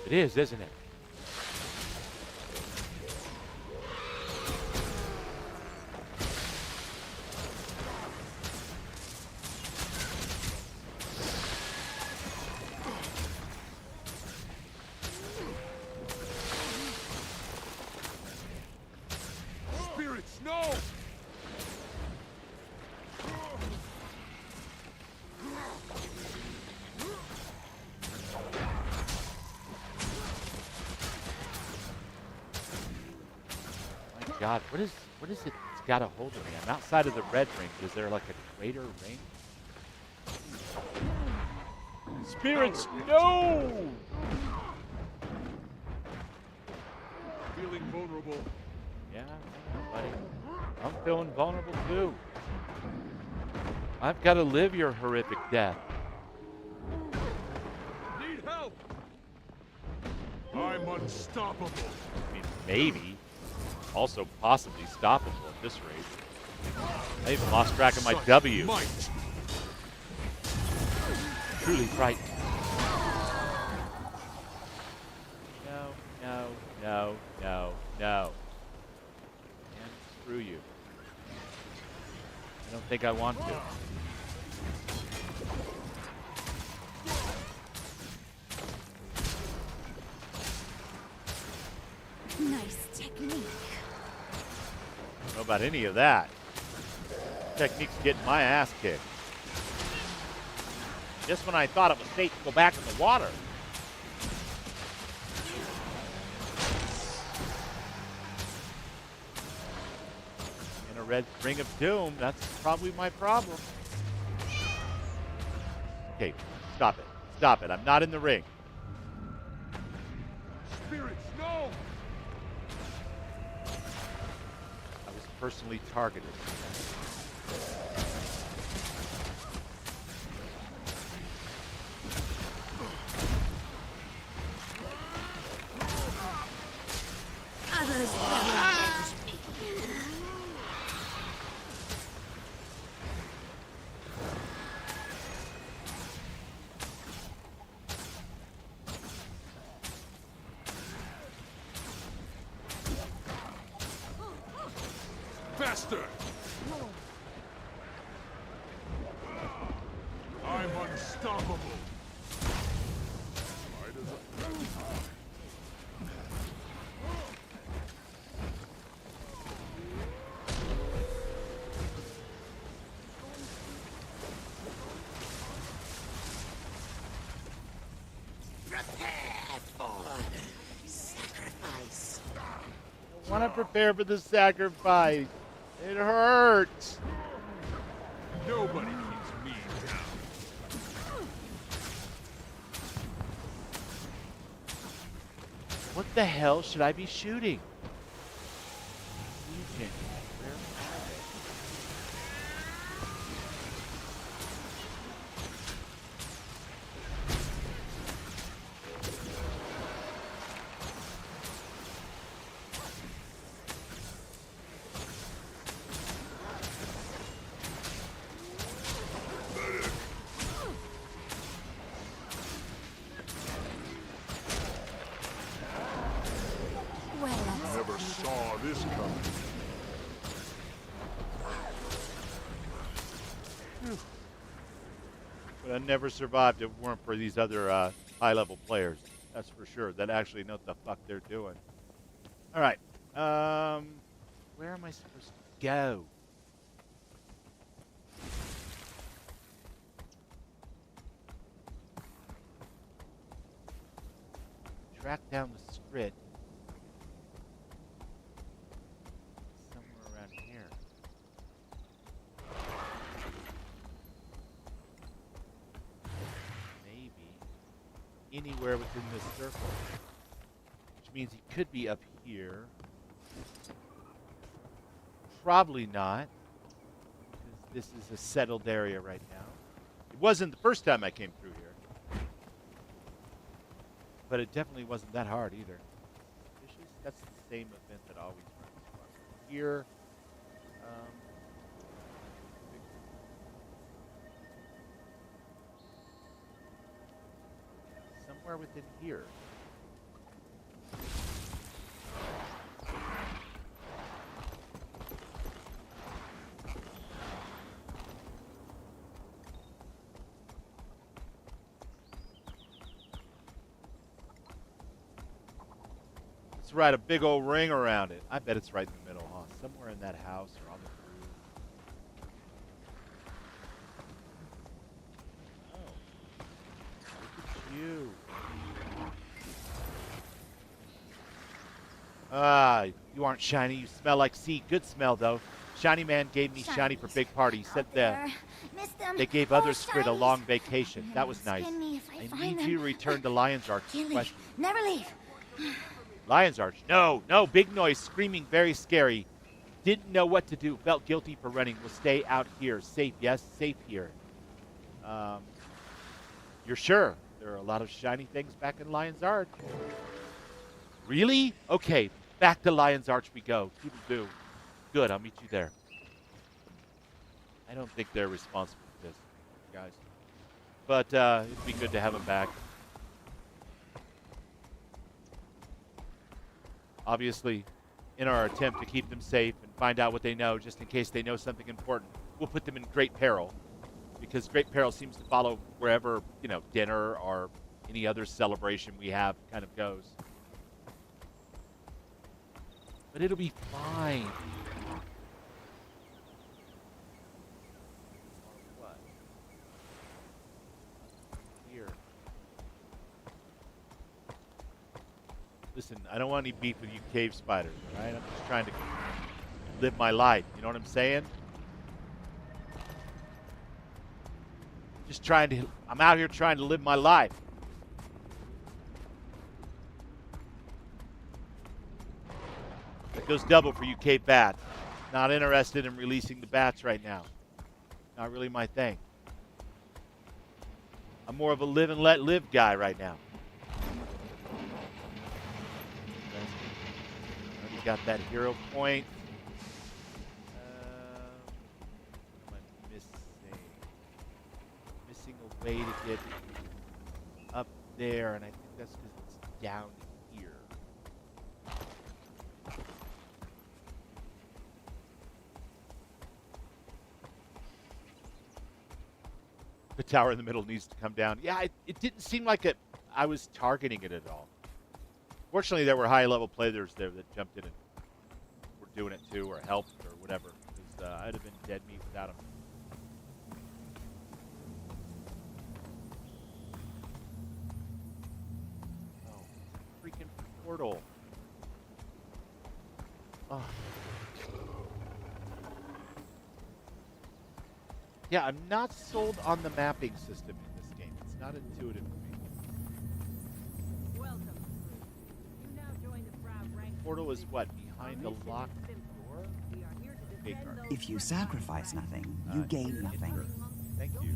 It is, isn't it? Spirits, no! God, what is it that's got a hold of me? I'm outside of the red ring. Is there like a greater ring? Spirits, no! Feeling vulnerable. Yeah, buddy. I'm feeling vulnerable too. I've got to live your horrific death. Need help! I'm unstoppable. I mean, maybe. Also possibly stoppable at this rate. I even lost track of my Such W. might. Truly frightened. think I want to. Nice technique. I don't know about any of that. Technique's getting my ass kicked. Just when I thought it was safe to go back in the water. In a red ring of doom, that's probably my problem. Okay, stop it. Stop it. I'm not in the ring. Spirits, no! I was personally targeted. Others will avenge me. Faster! I'm unstoppable. Light as a feather. Prepare for sacrifice. I want to prepare for the sacrifice. It hurts. Nobody keeps me down. What the hell should I be shooting? Legion, where are Well, that's Never saw this coming. But I never survived if it weren't for these other high-level players. That's for sure. That actually know what the fuck they're doing. All right. Where am I supposed to go? Track down the script. Somewhere around here. Maybe anywhere within this circle. Which means he could be up here. Probably not. Because this is a settled area right now. It wasn't the first time I came through here. But it definitely wasn't that hard either. That's the same event that always runs across here. Somewhere within here. Let's write a big old ring around it. I bet it's right in the middle, huh? Somewhere in that house or on the roof. Oh. Look at you. Ah, you aren't shiny. You smell like sea. Good smell, though. Shiny Man gave me shiny for big party. He said that they gave others for it a long vacation. That was nice. I need you to return to Lion's Arch. Question. Never leave. Lion's Arch. No, no. Big noise. Screaming. Very scary. Didn't know what to do. Felt guilty for running. Will stay out here. Safe. Yes, safe here. You're sure? There are a lot of shiny things back in Lion's Arch. Really? Okay. Back to Lion's Arch we go. Toodle-doo. Good. I'll meet you there. I don't think they're responsible for this, guys. But it'd be good to have them back. Obviously, in our attempt to keep them safe and find out what they know, just in case they know something important. we'll put them in great peril, because great peril seems to follow wherever, you know, dinner or any other celebration we have kind of goes. But it'll be fine. What? Here. Listen, I don't want any beef with you cave spiders, all right? I'm just trying to live my life. You know what I'm saying? Just trying to, I'm out here trying to live my life. That goes double for you cave bats. Not interested in releasing the bats right now. Not really my thing. I'm more of a live and let live guy right now. Already got that hero point. What am I missing? Missing a way to get up there, and I think that's because it's down here. The tower in the middle needs to come down. Yeah, it didn't seem like I was targeting it at all. Fortunately, there were high-level players there that jumped in and were doing it too, or helped, or whatever. Because I'd have been dead meat without them. Oh, freaking portal. Oh. Yeah, I'm not sold on the mapping system in this game. It's not intuitive to me. Welcome. You now join the proud rank. Portal is what? Behind a locked door? Okay, Garth. If you sacrifice nothing, you gain nothing. Thank you.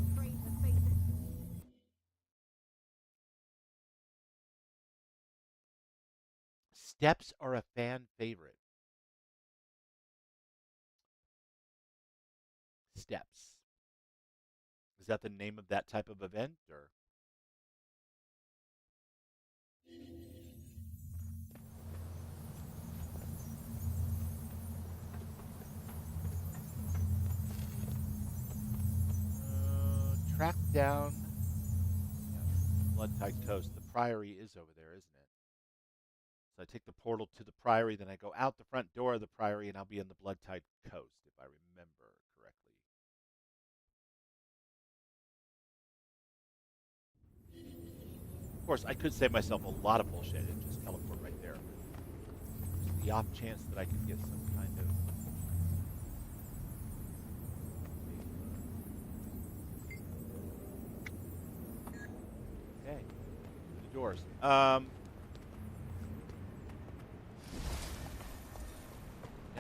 Steps are a fan favorite. Steps. Is that the name of that type of event, or? Track down. Yeah, Blood Tide Coast. The Priory is over there, isn't it? So I take the portal to the Priory, then I go out the front door of the Priory, and I'll be in the Blood Tide Coast, if I remember correctly. Of course, I could save myself a lot of bullshit and just teleport right there. There's the off chance that I could get some kind of... Okay. The doors. Now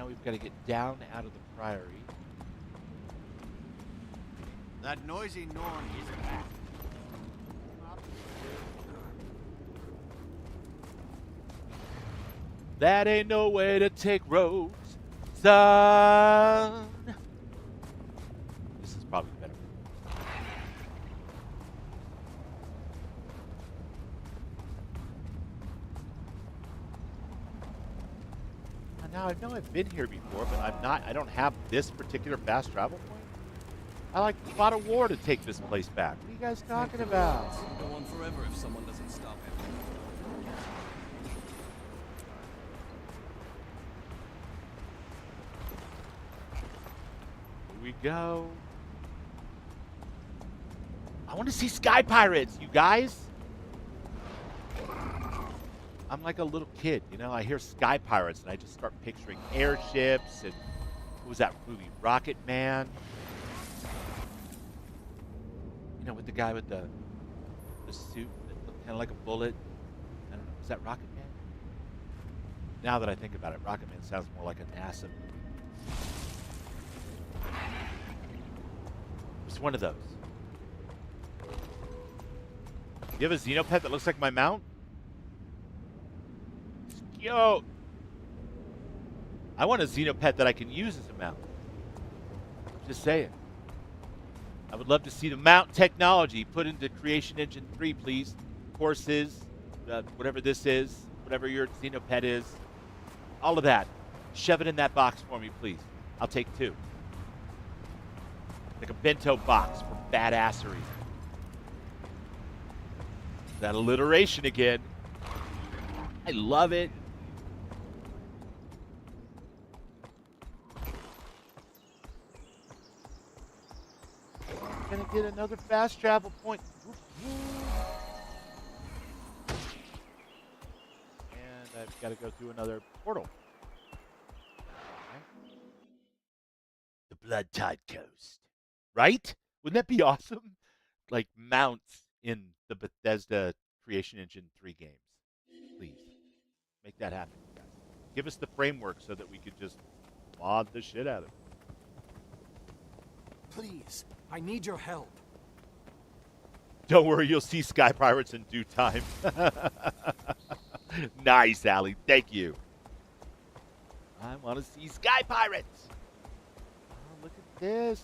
we've got to get down out of the Priory. That noisy Norn isn't back. That ain't no way to take roads, son. This is probably better. Now I know I've been here before, but I don't have this particular fast travel point. I like fought a war to take this place back. What are you guys talking about? Go on forever if someone doesn't stop him. Here we go. I want to see sky pirates, you guys. I'm like a little kid, you know. I hear sky pirates and I just start picturing airships and what was that movie, Rocket Man? You know, with the guy with the suit that looked kind of like a bullet. I don't know. Was that Rocket Man? Now that I think about it, Rocket Man sounds more like an NASA movie. It's one of those. You have a Xenopet that looks like my mount? Yo! I want a Xenopet that I can use as a mount. Just saying. I would love to see the mount technology put into Creation Engine 3, please. Courses, whatever this is, whatever your Xenopet is. All of that. Shove it in that box for me, please. I'll take 2. Like a bento box for badassery. That alliteration again. I love it. Gonna get another fast travel point. And I've got to go through another portal. Okay. The Blood Tide Coast. Right? Wouldn't that be awesome? Like mounts in the Bethesda Creation Engine 3 games. Please. Make that happen, guys. Give us the framework so that we could just mod the shit out of it. Please, I need your help. Don't worry, you'll see Sky Pirates in due time. Nice, Allie. Thank you. I want to see Sky Pirates. Oh, look at this.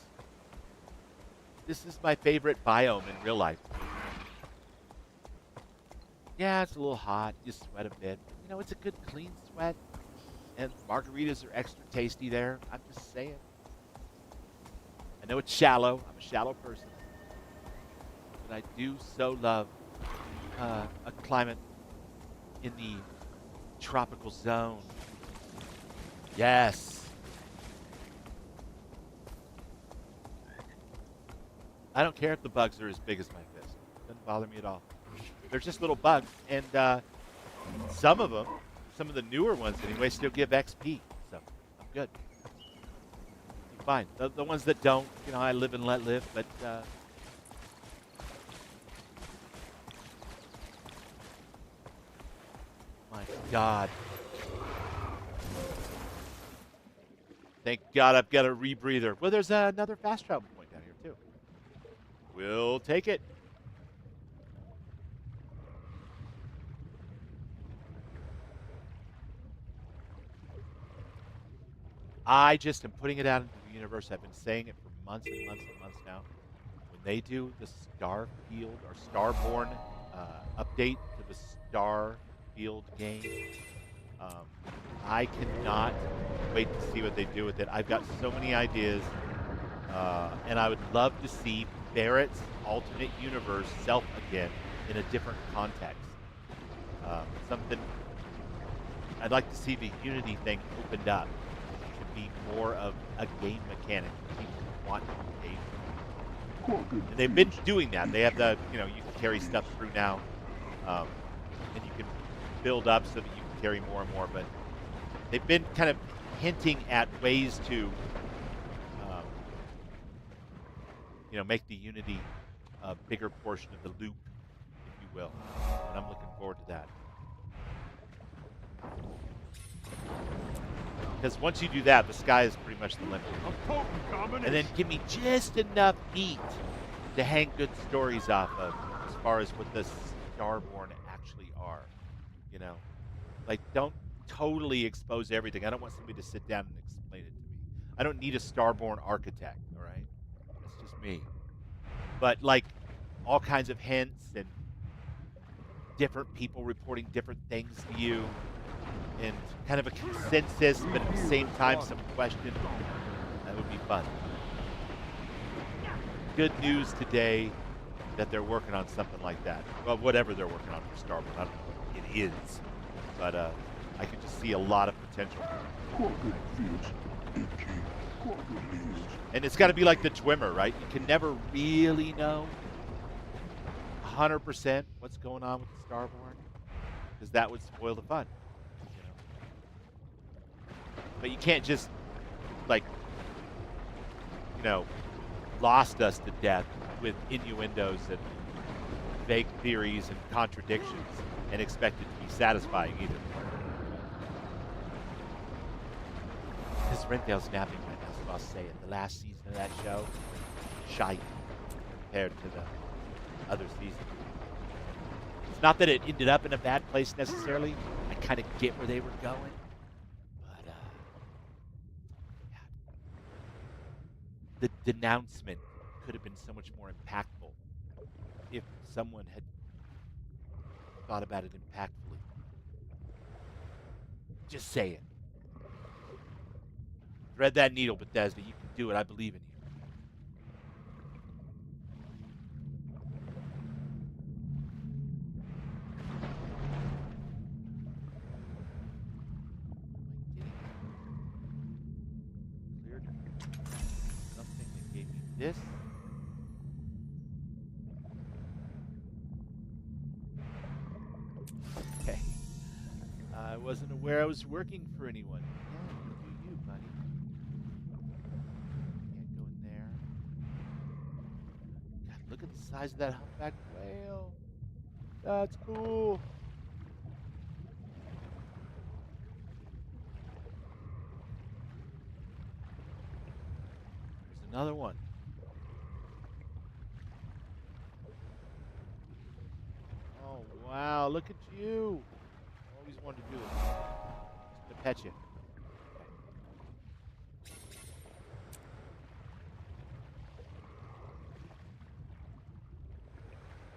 This is my favorite biome in real life. Yeah, it's a little hot. You sweat a bit. You know, it's a good clean sweat. And margaritas are extra tasty there. I'm just saying. I know it's shallow. I'm a shallow person. But I do so love a climate in the tropical zone. Yes. I don't care if the bugs are as big as my fist. Doesn't bother me at all. They're just little bugs. And some of them, some of the newer ones anyway, still give XP. So I'm good. I'm fine. The ones that don't, you know, I live and let live. But my God. Thank God I've got a rebreather. Well, there's another fast travel point down here, too. We'll take it. I just am putting it out into the universe. I've been saying it for months and months and months now. When they do the Starfield or Starborn update to the Starfield game, I cannot wait to see what they do with it. I've got so many ideas, and I would love to see Barrett's alternate universe self again in a different context. Something I'd like to see the Unity thing opened up to be more of a game mechanic that people want to engage. And they've been doing that. They have the, you know, you can carry stuff through now, and you can build up so that you can carry more and more. But they've been kind of hinting at ways to, you know, make the Unity a bigger portion of the loop, if you will. And I'm looking forward to that. Because once you do that, the sky is pretty much the limit. And then give me just enough meat to hang good stories off of as far as what the Starborn actually are. You know? Like, don't totally expose everything. I don't want somebody to sit down and explain it to me. I don't need a Starborn architect, all right? That's just me. But, like, all kinds of hints and different people reporting different things to you, and kind of a consensus, but at the same time, some question. That would be fun. Good news today that they're working on something like that. Well, whatever they're working on for Starborn, I don't know what it is. But I could just see a lot of potential. And it's got to be like the Twimmer, right? You can never really know 100% what's going on with the Starborn, because that would spoil the fun. But you can't just, like, you know, lost us to death with innuendos and vague theories and contradictions and expect it to be satisfying either. Because Rendale's napping right now, so I'll say it. The last season of that show, shite compared to the other seasons. It's not that it ended up in a bad place necessarily. I kind of get where they were going. The denouncement could have been so much more impactful if someone had thought about it impactfully. Just saying. Thread that needle, Bethesda. You can do it. I believe in you. this? Okay. I wasn't aware I was working for anyone. Yeah, look at you, buddy. Can't go in there. God, look at the size of that humpback whale. That's cool. There's another one. Oh, wow. Look at you. Always wanted to do it. Just to pet you. Okay.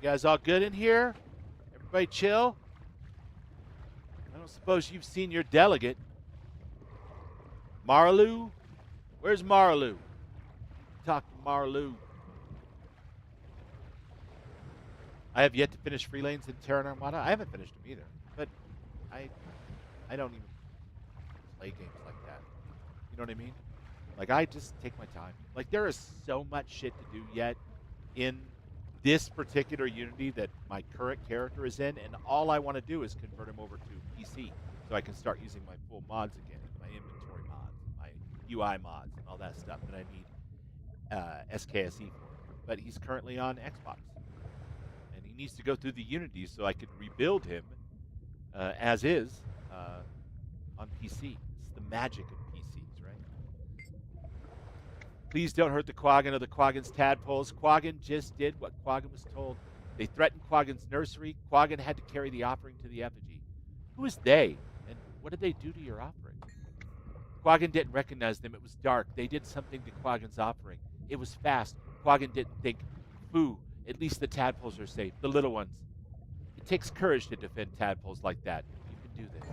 You guys all good in here? Everybody chill? I don't suppose you've seen your delegate. Marlu? Where's Marlu? Talk to Marlu. I have yet to finish Free Lanes in Terra Armada. I haven't finished them either. But I don't even play games like that. You know what I mean? Like, I just take my time. Like, there is so much shit to do yet in this particular Unity that my current character is in, and all I want to do is convert him over to PC so I can start using my full mods again, my inventory mods, my UI mods, and all that stuff that I need SKSE for. But he's currently on Xbox, and he needs to go through the Unity so I can rebuild him as is on PC. It's the magic of PCs, right? Please don't hurt the Quaggan or the Quaggan's tadpoles. Quaggan just did what Quaggan was told. They threatened Quaggan's nursery. Quaggan had to carry the offering to the effigy. Who is they? And what did they do to your offering? Quaggan didn't recognize them. It was dark. They did something to Quaggan's offering. It was fast. Quaggan didn't think. Boo. At least the tadpoles are safe. The little ones. It takes courage to defend tadpoles like that. You can do this.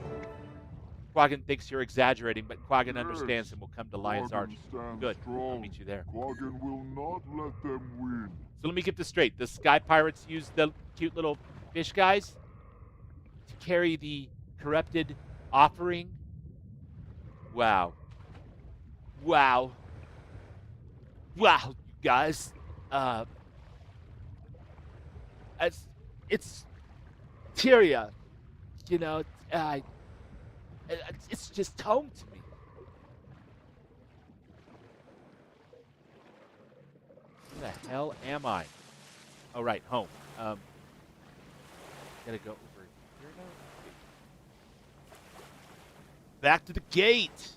Quaggan thinks you're exaggerating, but Quaggan understands and will come to Lion's Arch. Good. I'll meet you there. Quaggan will not let them win. So let me get this straight. The Sky Pirates use the cute little fish guys to carry the corrupted offering? Wow. Wow. Wow, you guys. It's Tyria. You know, it's just home to me. Where the hell am I? Oh, right, home. Gotta go over here now. Back to the gate.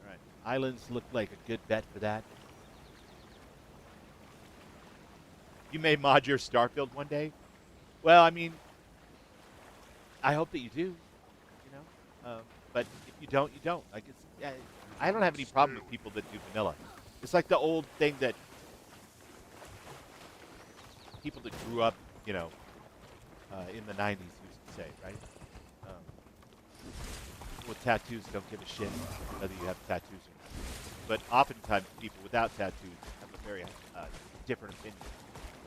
All right, islands look like a good bet for that. You may mod your Starfield one day. Well, I mean, I hope that you do. But if you don't, you don't. Like, I don't have any problem with people that do vanilla. It's like the old thing that people that grew up, in the 90s used to say, right? With tattoos, don't give a shit whether you have tattoos or not. But oftentimes, people without tattoos have a very different opinion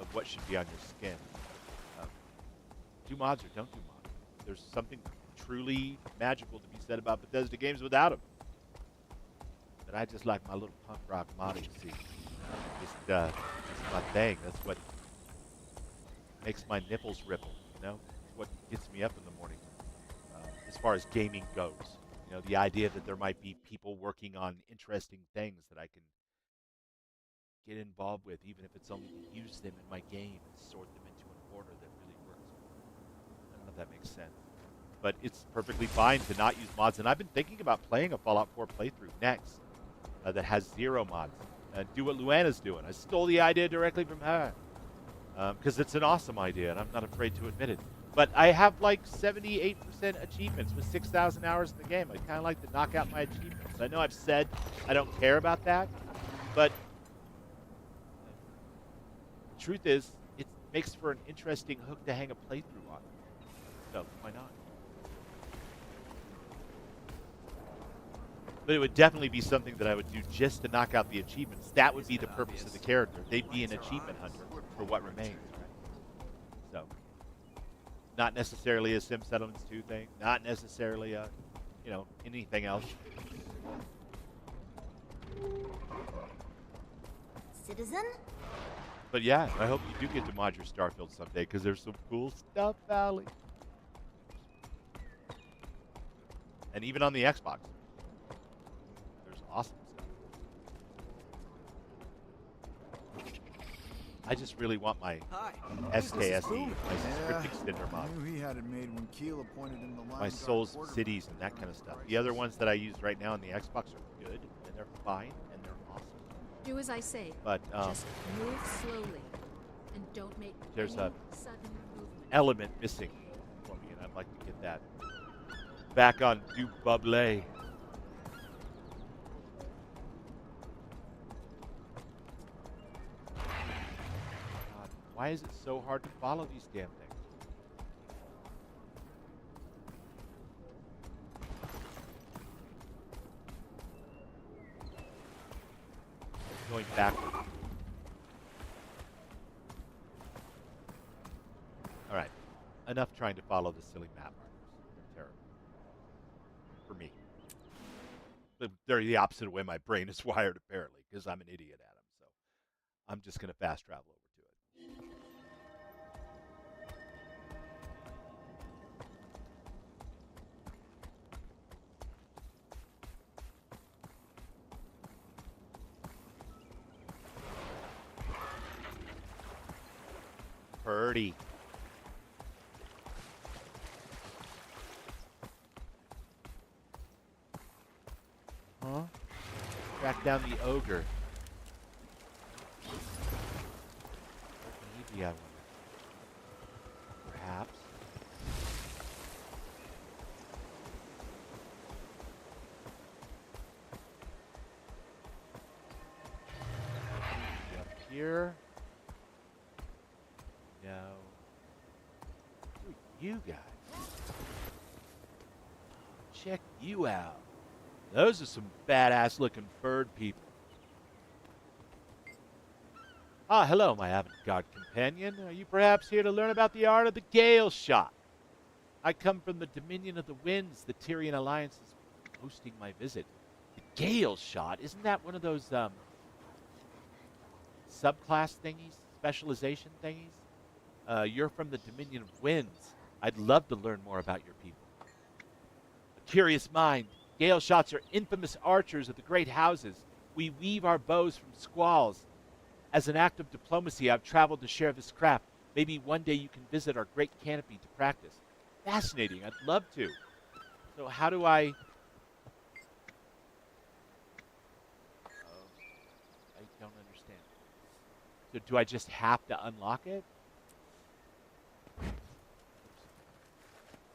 of what should be on your skin. Do mods or don't do mods. There's something truly magical to be said about Bethesda games without them. But I just like my little punk rock modding scene. Just my thing. That's what makes my nipples ripple, It's what gets me up in the morning as far as gaming goes. The idea that there might be people working on interesting things that I can get involved with, even if it's only to use them in my game and sort them into an order that really works. I don't know if that makes sense. But it's perfectly fine to not use mods. And I've been thinking about playing a Fallout 4 playthrough next that has 0 mods. And do what Luana's doing. I stole the idea directly from her. Because it's an awesome idea, and I'm not afraid to admit it. But I have like 78% achievements with 6,000 hours in the game. I kind of like to knock out my achievements. I know I've said I don't care about that. But the truth is, it makes for an interesting hook to hang a playthrough on. So, why not? But it would definitely be something that I would do just to knock out the achievements. That would be the purpose of the character. They'd be an achievement hunter for what remains, right? So, not necessarily a Sim Settlements 2 thing. Not necessarily a, anything else. citizen? But yeah, I hope you do get to mod your Starfield someday, because there's some cool stuff, Allie. And even on the Xbox, there's awesome stuff. I just really want my SKSE, my script extender mod. I knew he had it made when Keel appointed him the line My Souls Cities and that kind of stuff. The other ones that I use right now on the Xbox are good, and they're fine, and they're awesome. Do as I say. But just move slowly, and don't make there's any a sudden movement. element missing for me, and I'd like to get that back on Du Bubbly. God, why is it so hard to follow these damn things? Going backwards. All right. Enough trying to follow the silly map markers. They're terrible. For me. But they're the opposite of the way my brain is wired, apparently, because I'm an idiot at them. So I'm just going to fast travel over to it. Purdy. Huh? Track down the ogre. Where can he be, I wonder? Perhaps. Up here. No. Who are you guys? Check you out. Those are some badass looking bird people. Ah, hello, my avant-garde companion. Are you perhaps here to learn about the art of the Gale Shot? I come from the Dominion of the Winds. The Tyrian Alliance is hosting my visit. The Gale Shot? Isn't that one of those subclass thingies? Specialization thingies? You're from the Dominion of Winds. I'd love to learn more about your people. A curious mind. Gale Shots are infamous archers of the great houses. We weave our bows from squalls. As an act of diplomacy, I've traveled to share this craft. Maybe one day you can visit our great canopy to practice. Fascinating. I'd love to. So how do I... I don't understand. So do I just have to unlock it?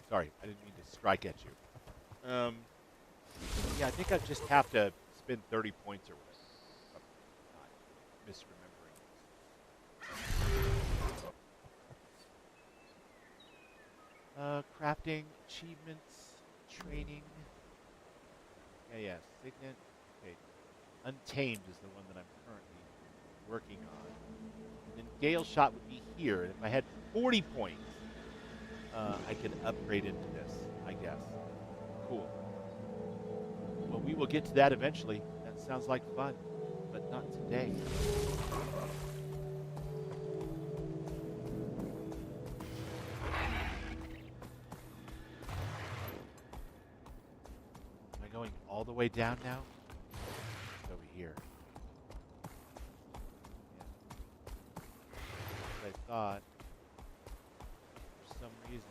Sorry, I didn't mean to strike at you. Yeah, I think I just have to spend 30 points or whatever. I'm not misremembering. Crafting, achievements, training. Yeah, Signet. Okay. Untamed is the one that I'm currently working on. And then Gale Shot would be here. And if I had 40 points, I could upgrade into this, I guess. Cool. Well, we will get to that eventually. That sounds like fun, but not today. Am I going all the way down now? It's over here. Yeah. What I thought. For some reason.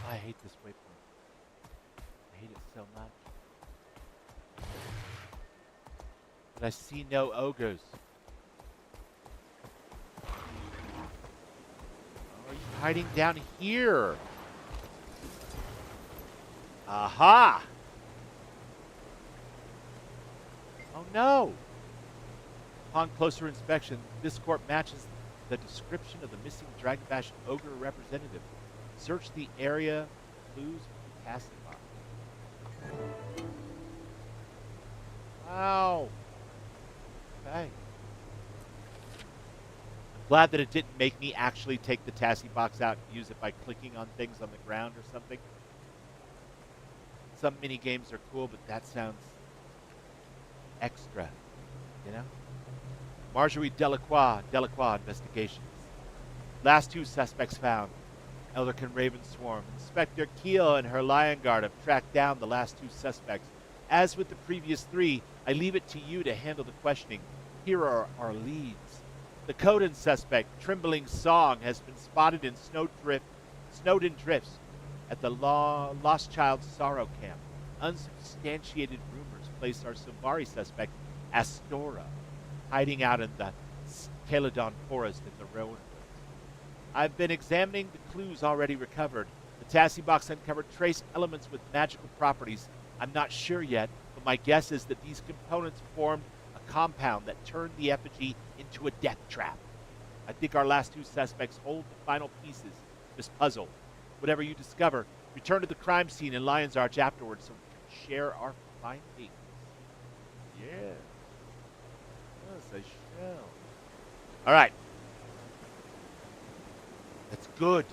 I hate this waypoint. I hate it so much. But I see no ogres. Oh, are you hiding down here? Aha! Oh no! Upon closer inspection, this corp matches the description of the missing Dragonbash ogre representative. Search the area, clues, passing by. Wow. Okay. I'm glad that it didn't make me actually take the Tassie box out and use it by clicking on things on the ground or something. Some mini games are cool, but that sounds extra, you know? Marjorie Delacroix investigations. Last 2 suspects found. Elderkin Ravensworn. Inspector Keel and her Lion Guard have tracked down the last 2 suspects. As with the previous 3, I leave it to you to handle the questioning. Here are our leads. The Coden suspect, Trembling Song, has been spotted in Snowden Drifts at the Lost Child Sorrow Camp. Unsubstantiated rumors place our Silvari suspect, Astora, hiding out in the Caledon Forest in the Rowan Woods. I've been examining the clues already recovered. The Tassie box uncovered trace elements with magical properties. I'm not sure yet, but my guess is that these components formed a compound that turned the effigy into a death trap. I think our last 2 suspects hold the final pieces of this puzzle. Whatever you discover, return to the crime scene in Lion's Arch afterwards so we can share our findings. Yeah. Yes, I shall. All right. That's good.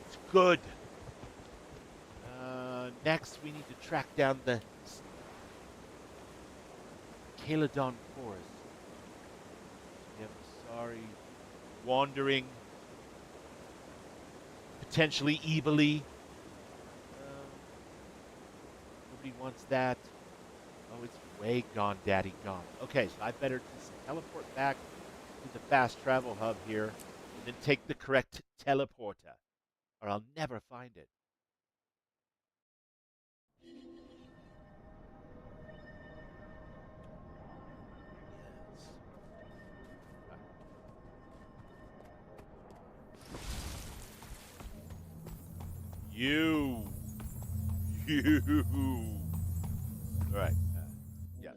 It's good. Next, we need to track down the Caledon Forest. Yep, sorry. Wandering. Potentially evilly. Nobody wants that. Oh, it's way gone, Daddy, gone. Okay, so I better just teleport back to the fast travel hub here and then take the correct teleporter, or I'll never find it. You. All right. Yes.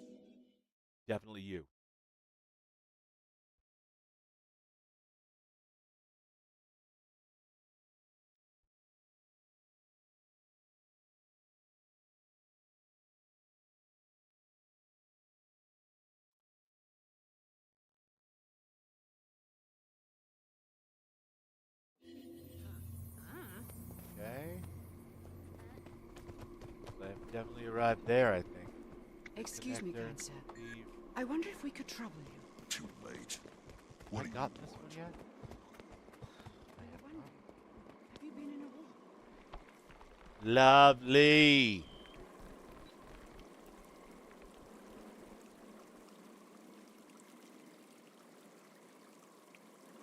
Definitely you. Okay. I've definitely arrived there, I think. Excuse me, Connector, kind sir. leave. I wonder if we could trouble you. Too late. Have I gotten this one yet? I wonder. Have you been in a war? Lovely.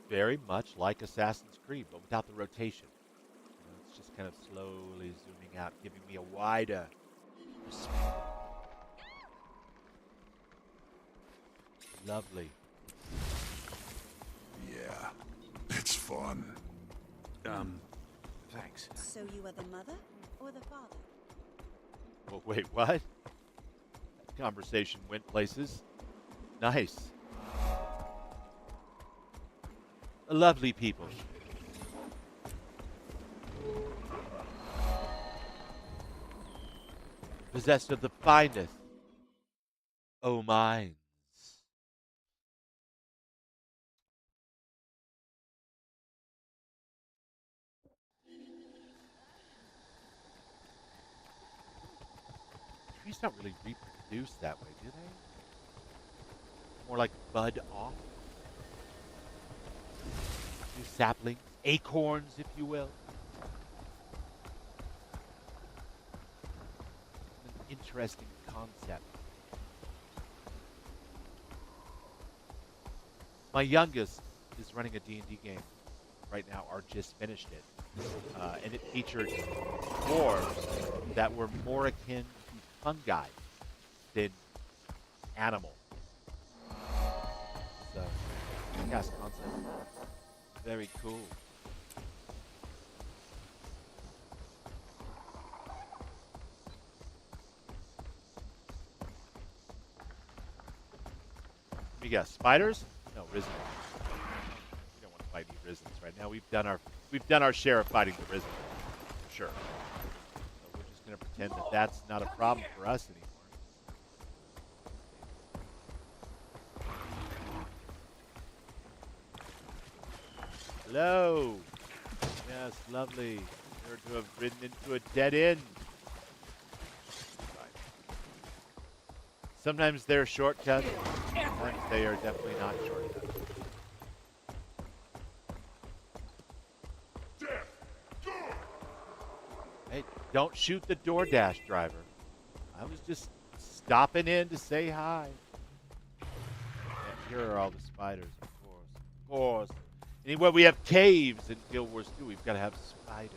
Very much like Assassin's Creed, but without the rotation. You know, it's just kind of slowly zooming out, giving me a wider perspective. Lovely. Yeah, it's fun. Thanks. So you are the mother or the father? Well, wait, what? That conversation went places. Nice. Lovely people. Possessed of the finest. Oh, minds. Trees don't really reproduce that way, do they? More like bud off. New saplings, acorns, if you will. An interesting concept. My youngest is running a D&D game right now, or just finished it. And it featured dwarves that were more akin to fungi than animal. So, yes, concept. Very cool. We got spiders? No, risen. We don't want to fight any risens right now. We've done our share of fighting the risen. For sure. So we're just gonna pretend that that's not a problem for us anymore. Hello. Yes, lovely. Appear to have ridden into a dead end. Right. Sometimes they're shortcuts. Sometimes they are definitely not shortcuts. Hey, don't shoot the DoorDash driver. I was just stopping in to say hi. And here are all the spiders, of course. Of course. Anywhere we have caves in Guild Wars 2, we've got to have spiders.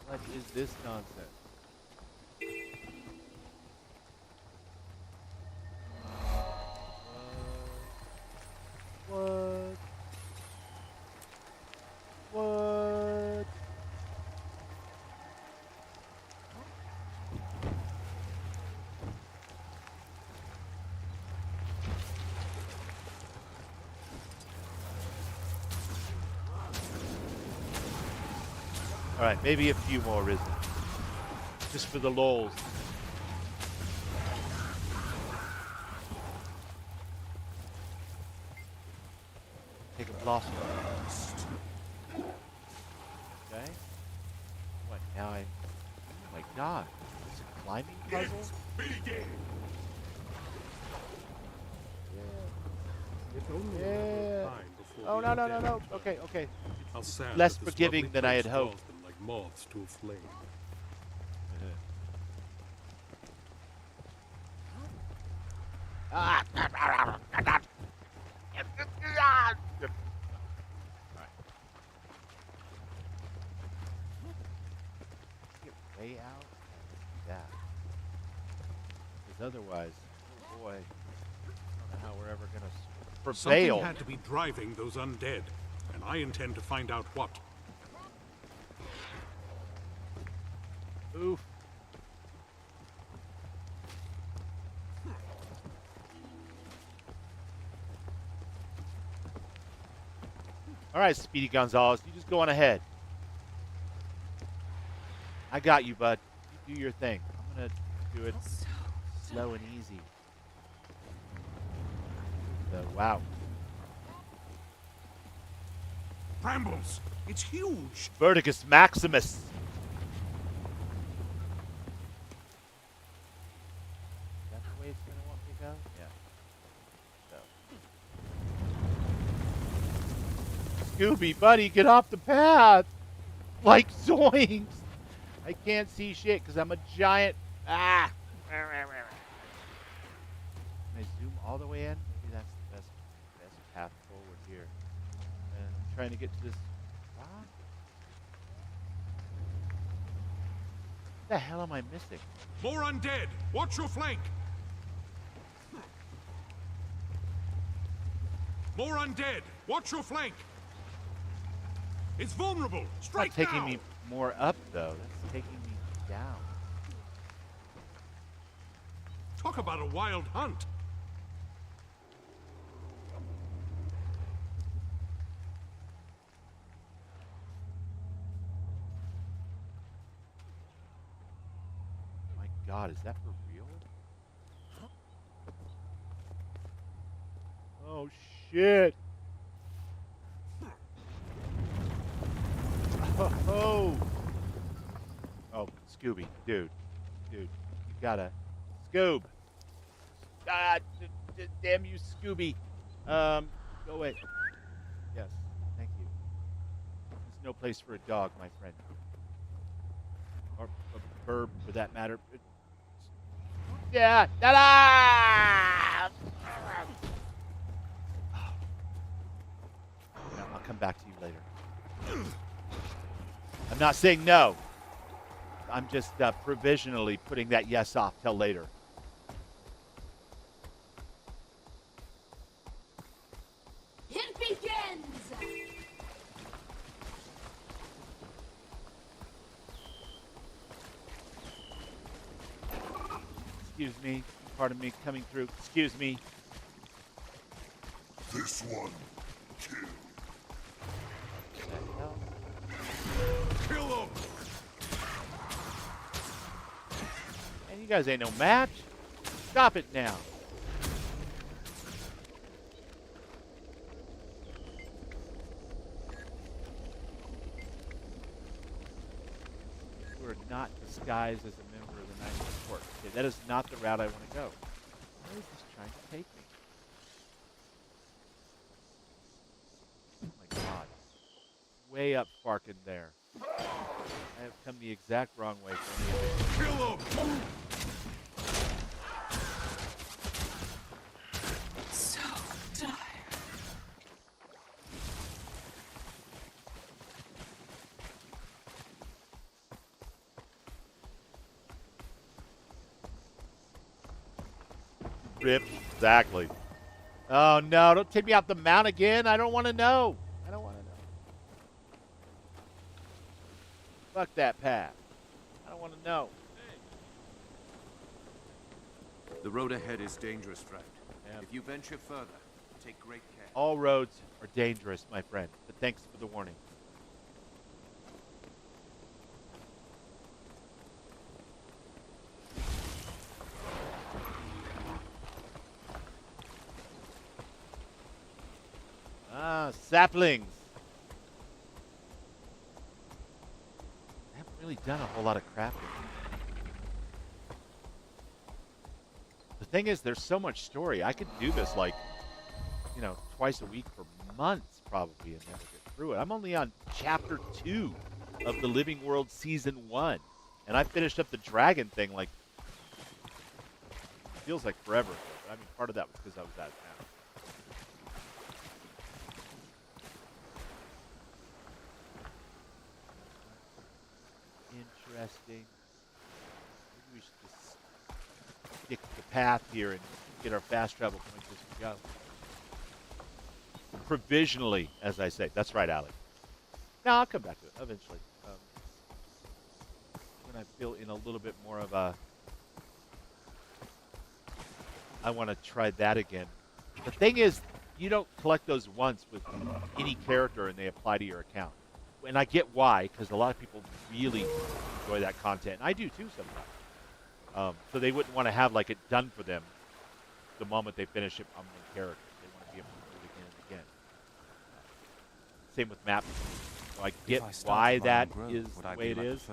What is this nonsense? What? What? Alright, maybe a few more risen. Just for the lols. Take a blossom. Okay. What, now I... Oh my god. It's a climbing puzzle? Yeah. Oh, no. Okay. It's less forgiving than I had hoped. Like moths to a flame. Get way out and do that. Because otherwise, oh boy, I don't know how we're ever going to prevail. Something had to be driving those undead, and I intend to find out what. Oof. All right, Speedy Gonzalez, you just go on ahead. I got you, bud. You do your thing. I'm going to do it slow and easy. Wow. Brambles! It's huge! Verticus Maximus. Is that the way it's going to want me to go? Yeah. So. Scooby, buddy, get off the path! Like zoinks! I can't see shit because I'm a giant... Ah! Can I zoom all the way in? Maybe that's the best path forward here. And I'm trying to get to this rock. What the hell am I missing? More undead! Watch your flank! More undead! Watch your flank! It's vulnerable! Strike It's not taking now! me more up, though. That's taking me down. Talk about a wild hunt! My God, is that for real? Oh, shit. Oh. Oh, Scooby, dude. You gotta. Scoob. Ah, damn you, Scooby. Go away. Yes, thank you. There's no place for a dog, my friend. Or a bird, for that matter. Yeah. Ta-da! No, I'll come back to you later. I'm not saying no. I'm just provisionally putting that yes off till later. It begins! Excuse me. Pardon me coming through. Excuse me. This one, kill. Kill him! Man, you guys ain't no match. Stop it now. You are not disguised as a member of the Night Court. Okay, that is not the route I want to go. Where is this trying to take me? Oh my god. Way up Farkin there. I have come the exact wrong way for any of it. Kill him! So tired. Rip. Exactly. Oh no, don't take me out the mount again. I don't want to know. I don't want to know. Fuck that path. I don't want to know. The road ahead is dangerous, friend. Yeah. If you venture further, take great care. All roads are dangerous, my friend. But thanks for the warning. Ah, saplings. I haven't really done a whole lot of crafting. The thing is, there's so much story. I could do this like, you know, twice a week for months probably and never get through it. I'm only on chapter 2 of the Living World Season 1. And I finished up the dragon thing like, feels like forever ago. But I mean, part of that was because I was out of town. Interesting. Maybe we should just stick to the path here and get our fast travel points as we go. Provisionally, as I say. That's right, Alec. No, I'll come back to it eventually. When I feel in a little bit more of a... I want to try that again. The thing is, you don't collect those once with any character and they apply to your account. And I get why, because a lot of people really enjoy that content. And I do too sometimes. So they wouldn't want to have like it done for them the moment they finish it on the character. They want to be able to do it again and again. Same with maps. So I get why that is the way it is.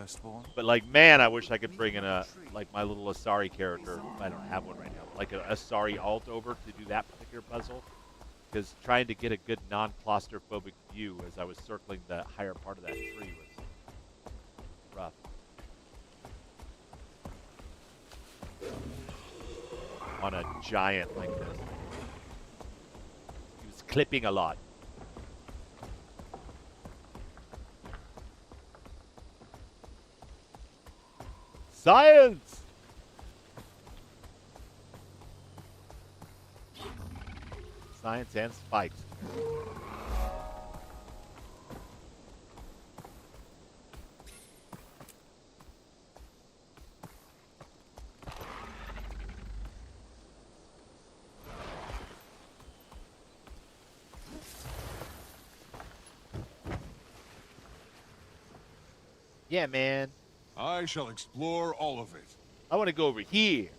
But like, man, I wish I could bring in a like my little Asari character. I don't have one right now. Like an Asari alt over to do that particular puzzle. Because trying to get a good non-claustrophobic view as I was circling the higher part of that tree was rough. On a giant like this. He was clipping a lot. Science! Science and spikes. Yeah, man. I shall explore all of it. I want to go over here.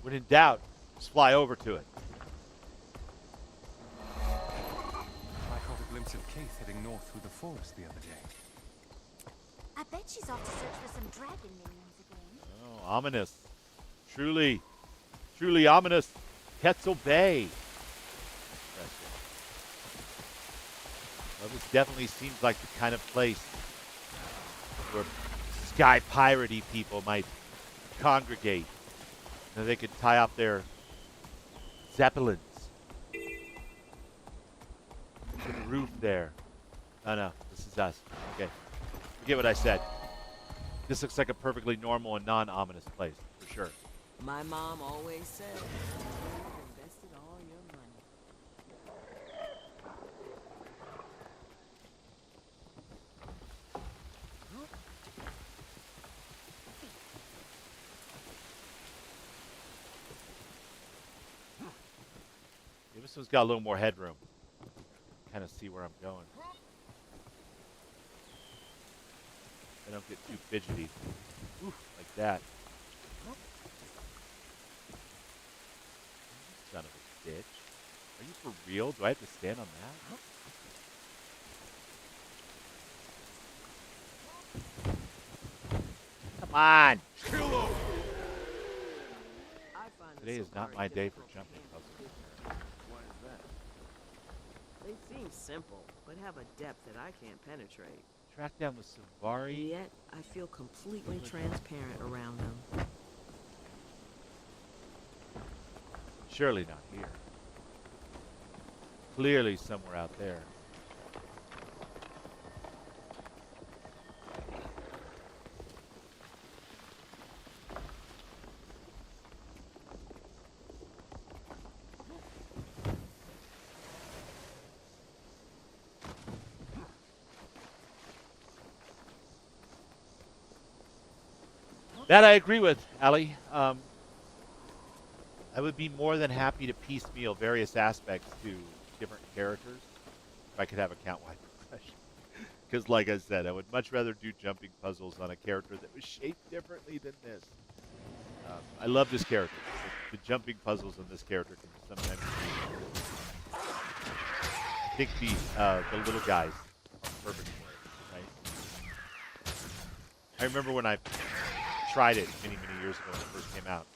When in doubt, just fly over to it. I caught a glimpse of Keith heading north through the forest the other day. I bet she's off to search for some dragon minions again. Oh, ominous. Truly, truly ominous. Quetzal Bay. Well, this definitely seems like the kind of place where sky piratey people might congregate. And they could tie up their zeppelins to the roof there. Oh no, this is us. Okay. Forget what I said. This looks like a perfectly normal and non-ominous place, for sure. My mom always said, you've invested all your money. one's got a little more headroom. Kind of see where I'm going. I don't get too fidgety. Oof, like that. Son of a bitch. Are you for real? Do I have to stand on that? Come on! Today is not my day for jumping puzzles. Why is that? They seem simple, but have a depth that I can't penetrate. Track down the Savari. Yet, I feel completely transparent around them. Surely not here. Clearly somewhere out there. That I agree with, Ali. I would be more than happy to piecemeal various aspects to different characters if I could have a count-wide progression. Because, like I said, I would much rather do jumping puzzles on a character that was shaped differently than this. I love this character. The jumping puzzles on this character can sometimes be... I think the little guys are perfect for it, right? I remember when I tried it many years ago when it first came out.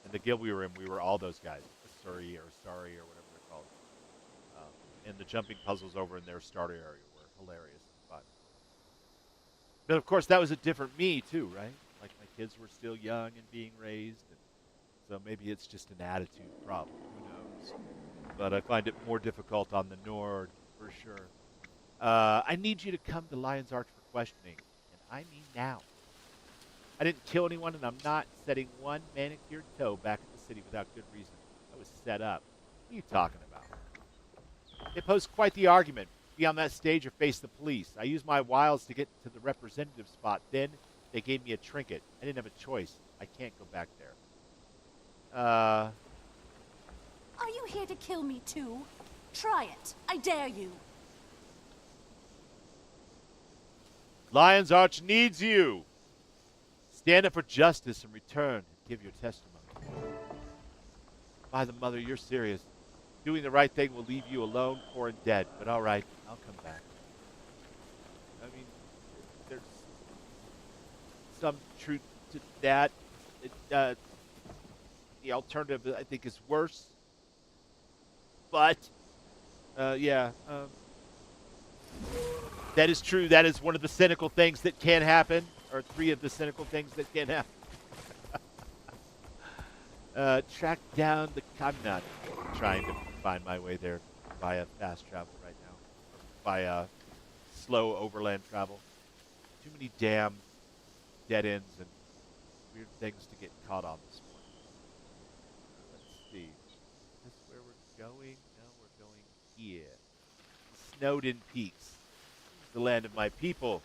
And the guild we were in, we were all those guys, Asuri or Sari or whatever they're called. And the jumping puzzles over in their starter area were hilarious and fun. But of course, that was a different me too, right? Like my kids were still young and being raised, and so maybe it's just an attitude problem. Who knows? But I find it more difficult on the Nord for sure. I need you to come to Lion's Arch for questioning, and I mean now. I didn't kill anyone, and I'm not setting one manicured toe back at the city without good reason. I was set up. What are you talking about? They posed quite the argument. Be on that stage or face the police. I used my wiles to get to the representative spot. Then they gave me a trinket. I didn't have a choice. I can't go back there. Are you here to kill me too? Try it. I dare you. Lion's Arch needs you. Stand up for justice and return and give your testimony. By the mother, you're serious. Doing the right thing will leave you alone, poor and dead. But all right, I'll come back. I mean, there's some truth to that. The alternative, I think, is worse. But, yeah. That is true. That is one of the cynical things that can happen. Or three of the cynical things that can happen. Track down the... I'm not trying to find my way there via fast travel right now. Via slow overland travel. Too many damn dead ends and weird things to get caught on this morning. Let's see. Is this where we're going? No, we're going here. Snowden Peaks. The land of my people.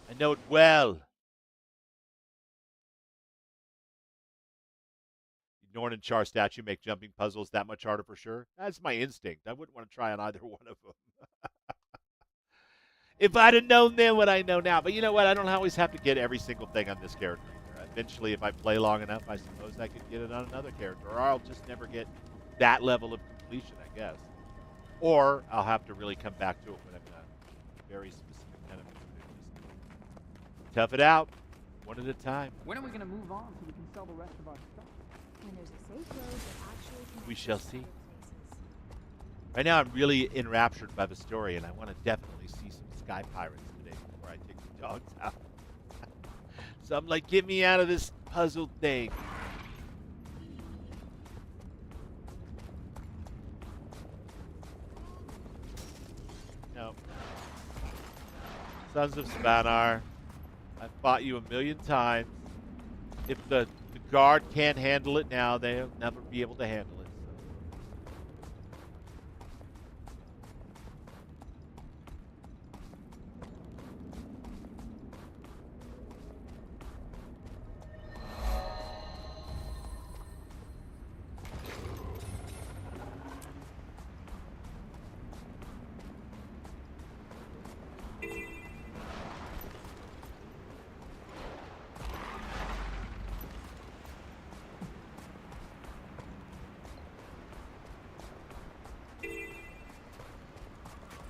I know it well. Norn and Char statue make jumping puzzles that much harder for sure. That's my instinct. I wouldn't want to try on either one of them. If I'd have known then what I know now. But you know what? I don't always have to get every single thing on this character. Eventually, if I play long enough, I suppose I could get it on another character. Or I'll just never get that level of completion, I guess. Or I'll have to really come back to it when I'm in a very specific kind of mood. Tough it out, one at a time. When are we going to move on so we can sell the rest of our stuff? When there's a safe road that actually connects We shall us to see. other places. Right now, I'm really enraptured by the story, and I want to definitely see some sky pirates today before I take the dogs out. So I'm like, get me out of this puzzle thing. No. Sons of Spanar, I've fought you a million times. If the guard can't handle it now, they'll never be able to handle it.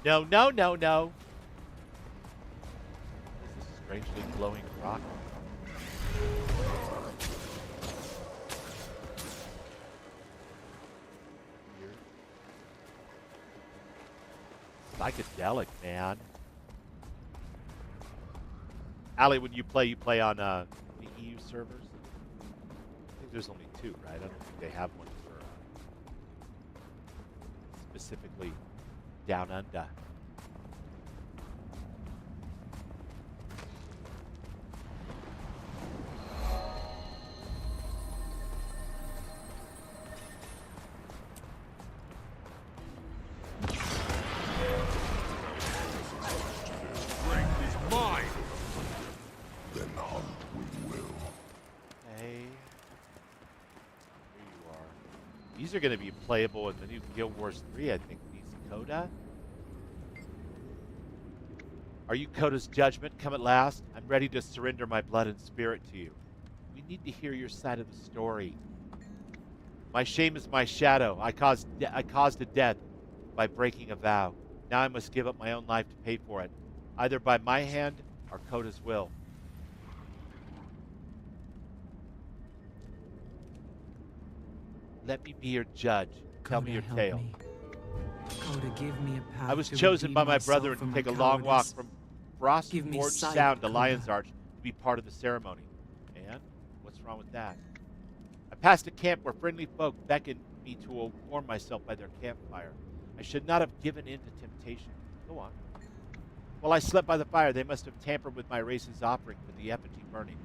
No, no, no, no. This is strangely glowing rock. Weird. Psychedelic, man. Allie, when you play on the EU servers? I think there's only 2, right? I don't think they have one for specifically down under. Strength is mine. Then hunt we will. Hey. Here you are. These are going to be playable in the new Guild Wars 3, I think. These Coda. Are you Coda's judgment come at last? I'm ready to surrender my blood and spirit to you. We need to hear your side of the story. My shame is my shadow. I caused a death by breaking a vow. Now I must give up my own life to pay for it, either by my hand or Coda's will. Let me be your judge. Tell me your tale. Coda, give me a path I was to chosen by redeem my myself brother from to take a my long walk cowardice. from Give me Frostforge sight, Sound to Coda. Lion's Arch to be part of the ceremony. And what's wrong with that? I passed a camp where friendly folk beckoned me to warm myself by their campfire. I should not have given in to temptation. Go on. While I slept by the fire, they must have tampered with my race's offering for the effigy burning.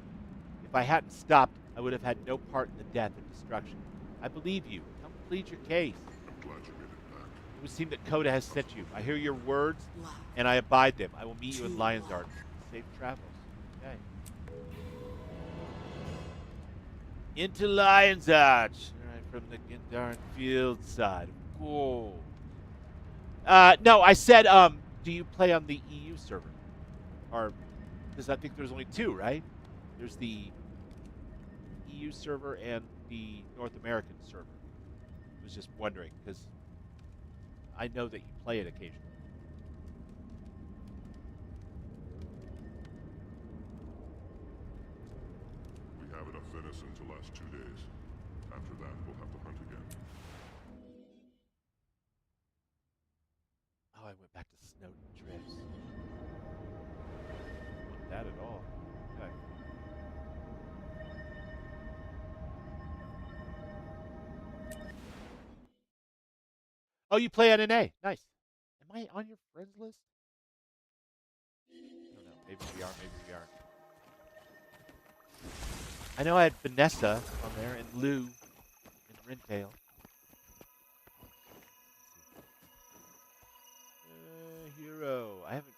If I hadn't stopped, I would have had no part in the death and destruction. I believe you. Come plead your case. I'm glad you made it back. It would seem that Coda has sent you. I hear your words, and I abide them. I will meet you in Lion's Arch. Safe travels. Okay. Into Lion's Arch. All right, from the Gindarn Field side. Cool. No, I said, do you play on the EU server? Or, because I think there's only 2, right? There's the EU server and the North American server. I was just wondering, because I know that you play it occasionally. We have enough venison to last 2 days. After that, we'll have to hunt again. Oh, I went back to Snowden trips. Not that at all. Okay. Oh, you play NNA. Nice. Am I on your friends list? I don't know. Maybe we are, maybe we aren't. I know I had Vanessa on there and Lou and Rintail. Hero. I haven't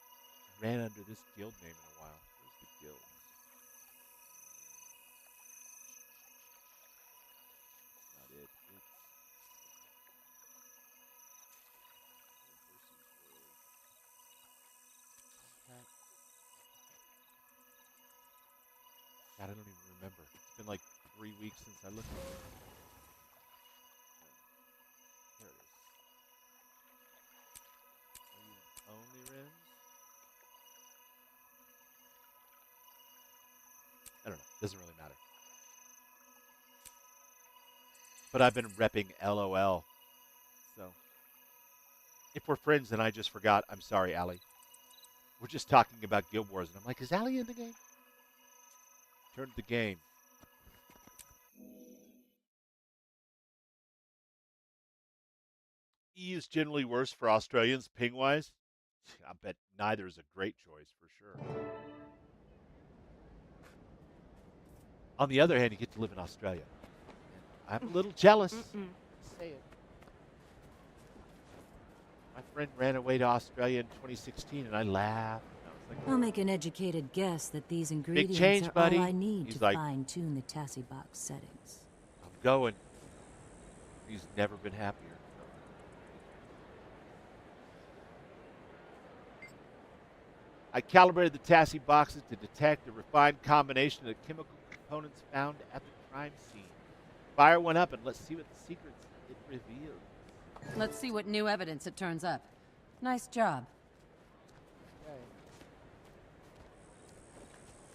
ran under this guild name in a while. Where's the guild? Not it. It's God, I don't even remember. It's been like 3 weeks since I looked at it. Here it is. Are you only rims? I don't know. Doesn't really matter. But I've been repping LOL. So, if we're friends and I just forgot, I'm sorry, Allie. We're just talking about Guild Wars, and I'm like, is Allie in the game? Turn to the game. E is generally worse for Australians, ping-wise. I bet neither is a great choice, for sure. On the other hand, you get to live in Australia. And I'm a little jealous. Just say it. My friend ran away to Australia in 2016, and I laughed. And I was like, I'll make an educated guess that these ingredients change, are buddy. all I need He's to like, fine-tune the Tassie box settings. I'm going. He's never been happier. I calibrated the Tassie boxes to detect a refined combination of chemical components found at the crime scene. Fire went up, and let's see what the secrets it reveals. Let's see what new evidence it turns up. Nice job.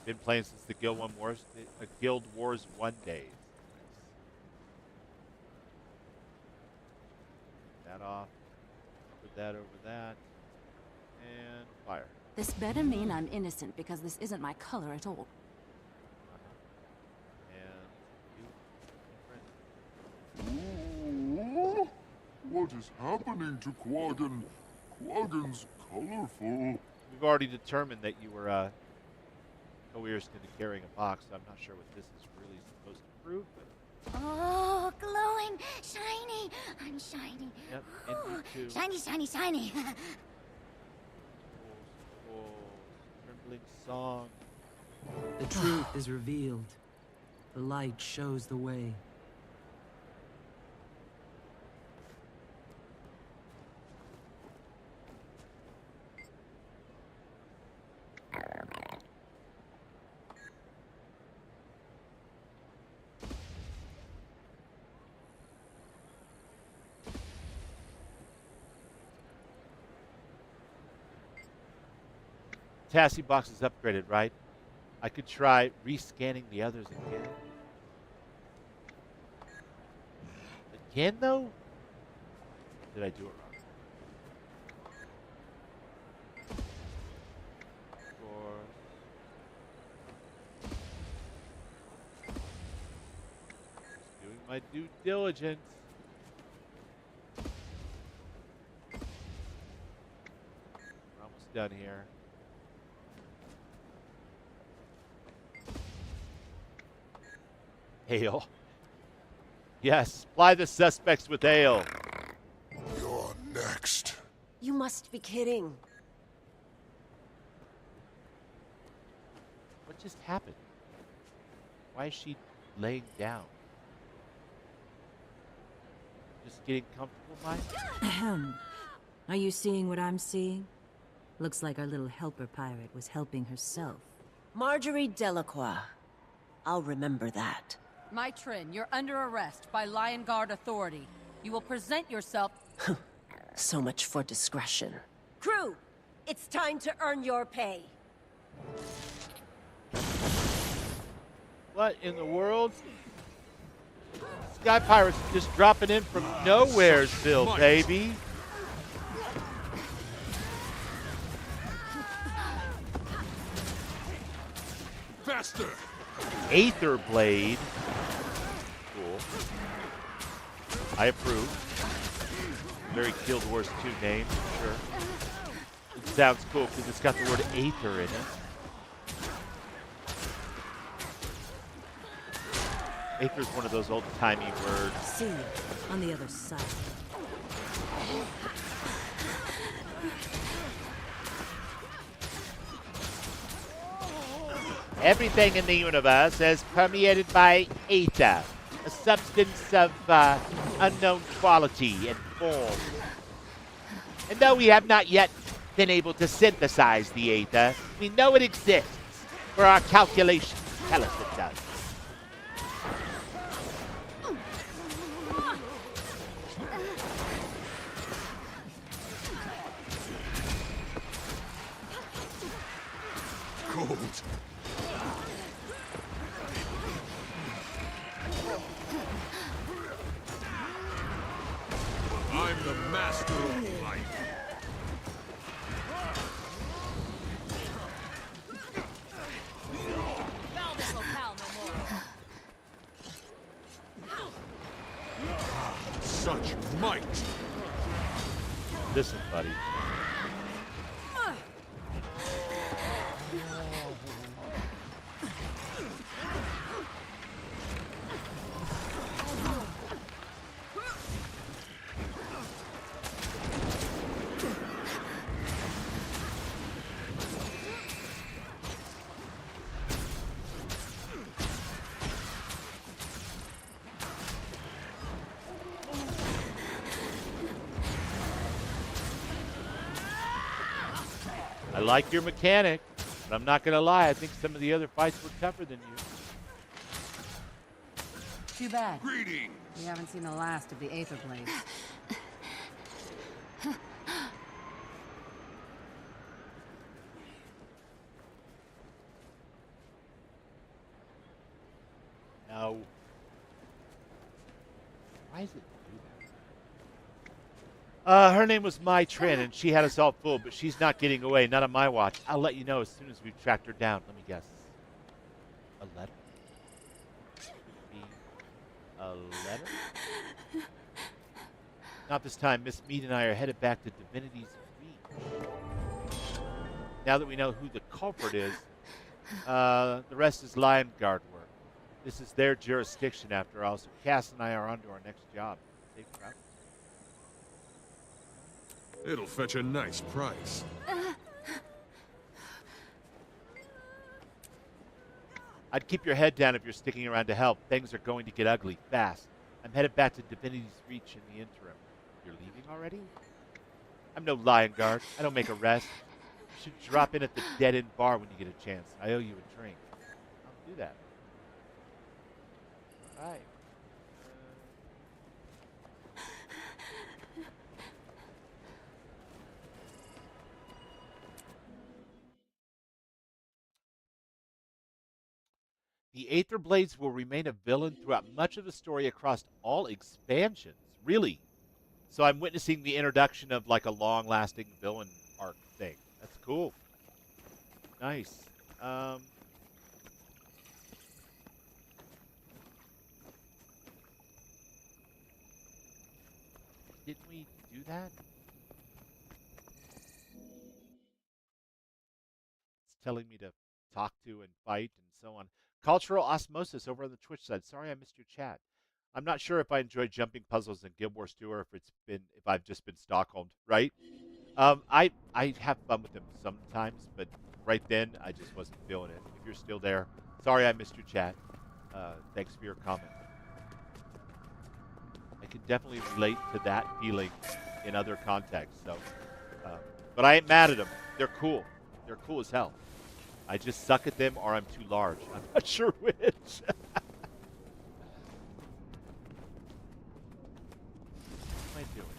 Been playing since the Guild Wars 1 days. That off. Put that over that. And fire. This better mean I'm innocent because this isn't my color at all. Ooh, what is happening to Quaggan? Quaggan's colorful. We've already determined that you were coerced into carrying a box, so I'm not sure what this is really supposed to prove, but... Oh, glowing, shiny. I'm shiny. Yep, and you too. Shiny, shiny, shiny. Trembling song. The truth is revealed. The light shows the way. Tassie box is upgraded, right? I could try rescanning the others again. Again, though? Did I do it wrong? Doing my due diligence. We're almost done here. Ale. Yes, supply the suspects with ale. You're next. You must be kidding. What just happened? Why is she laying down? Just getting comfortable, Mike? Are you seeing what I'm seeing? Looks like our little helper pirate was helping herself. Marjorie Delacroix. I'll remember that. Trin, you're under arrest by Lion Guard authority. You will present yourself... So much for discretion. Crew, it's time to earn your pay. What in the world? Sky Pirates just dropping in from Nowheresville, baby. Faster! Aether Blade. Cool. I approve. Very Guild Wars 2 name, for sure. It sounds cool because it's got the word Aether in it. Aether is one of those old-timey words. See you on the other side. Everything in the universe is permeated by Aether, a substance of unknown quality and form. And though we have not yet been able to synthesize the Aether, we know it exists, for our calculations tell us it does. Cold. I'm the master of life. Such might. Listen, buddy. I like your mechanic, but I'm not going to lie. I think some of the other fights were tougher than you. Too bad. Greetings. We haven't seen the last of the Aether Blades. Why is it do that? Her name was Mai Trin, and she had us all fooled, but she's not getting away. Not on my watch. I'll let you know as soon as we've tracked her down. Let me guess. A letter? A letter? Not this time. Miss Mead and I are headed back to Divinity's Reach. Now that we know who the culprit is, the rest is Lion Guard work. This is their jurisdiction, after all, so Cass and I are on to our next job. Safe travels. It'll fetch a nice price. I'd keep your head down if you're sticking around to help. Things are going to get ugly fast. I'm headed back to Divinity's Reach in the interim. You're leaving already? I'm no Lion Guard. I don't make arrests. You should drop in at the dead-end bar when you get a chance. I owe you a drink. I'll do that. All right. The Aether Blades will remain a villain throughout much of the story across all expansions. Really? So I'm witnessing the introduction of like a long-lasting villain arc thing. That's cool. Nice. Didn't we do that? It's telling me to talk to and fight and so on. Cultural osmosis over on the Twitch side. Sorry I missed your chat. I'm not sure if I enjoy jumping puzzles in Guild Wars 2 or if I've just been Stockholmed, right? I have fun with them sometimes, but right then I just wasn't feeling it. If you're still there, sorry I missed your chat. Thanks for your comment. I can definitely relate to that feeling in other contexts. So, but I ain't mad at them. They're cool. They're cool as hell. I just suck at them, or I'm too large. I'm not sure which. What am I doing?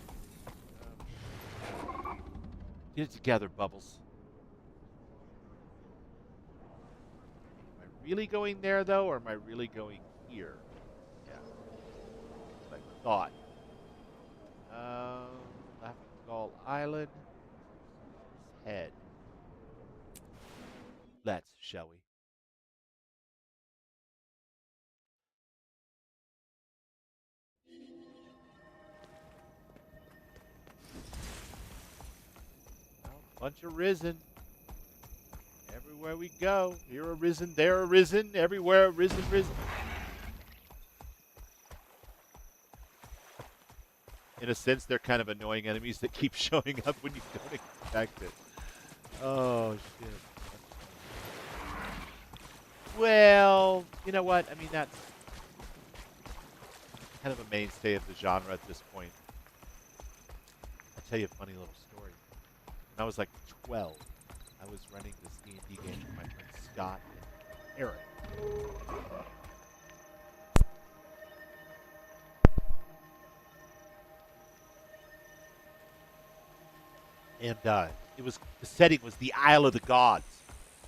Get it together, Bubbles. Am I really going there, though, or am I really going here? Yeah. That's what I thought. Laughing Island. Head. Let's, shall we? Well, bunch of risen. Everywhere we go, here a risen, there a risen, everywhere a risen, risen. In a sense, they're kind of annoying enemies that keep showing up when you don't expect it. Oh, shit. Well, you know what? I mean, that's kind of a mainstay of the genre at this point. I'll tell you a funny little story. When I was like 12, I was running this D&D game with my friend Scott and Eric. And the setting was the Isle of the Gods.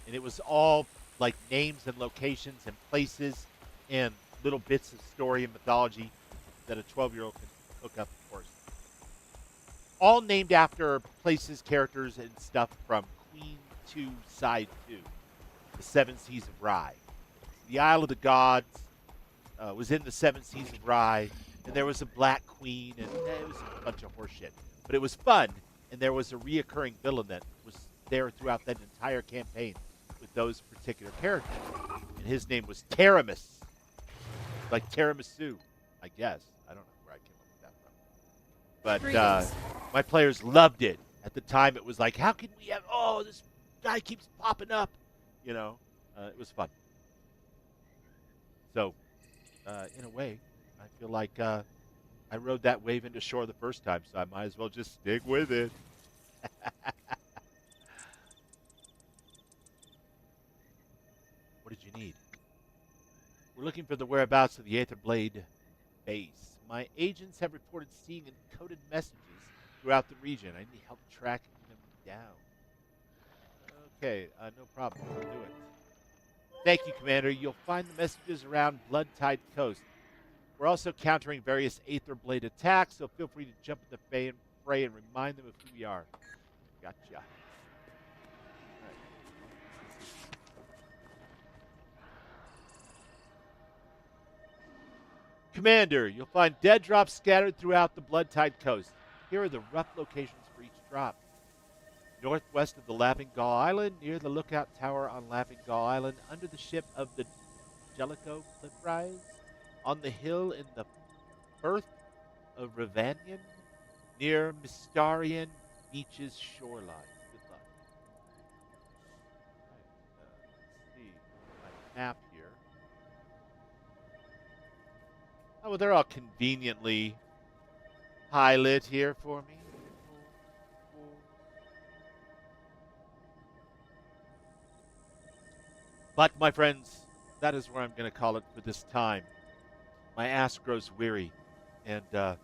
And it was all like names and locations and places and little bits of story and mythology that a 12-year-old can hook up, of course. All named after places, characters, and stuff from Queen 2 Side 2, the Seven Seas of Rye. The Isle of the Gods was in the Seven Seas of Rye, and there was a Black Queen, and it was a bunch of horseshit. But it was fun, and there was a reoccurring villain that was there throughout that entire campaign with those particular characters. And his name was Taramis. Like tiramisu, I guess. I don't know where I came up with that from. But my players loved it. At the time, it was like, how can we have, this guy keeps popping up. You know, it was fun. So, in a way, I feel like I rode that wave into shore the first time, so I might as well just stick with it. What did you need? We're looking for the whereabouts of the Aether Blade base. My agents have reported seeing encoded messages throughout the region. I need help tracking them down. Okay, no problem. I'll do it. Thank you, Commander. You'll find the messages around Blood Tide Coast. We're also countering various Aether Blade attacks, so feel free to jump in the fray and remind them of who we are. Gotcha. Commander, you'll find dead drops scattered throughout the Blood-Tide coast. Here are the rough locations for each drop. Northwest of the Laughing Gull Island, near the lookout tower on Laughing Gull Island, under the ship of the Jellicoe Cliff Rise, on the hill in the Firth of Ravanion, near Mystarian Beach's shoreline. Good luck. Let's see my map here. Oh, well, they're all conveniently highlit here for me. But, my friends, that is where I'm going to call it for this time. My ass grows weary, and I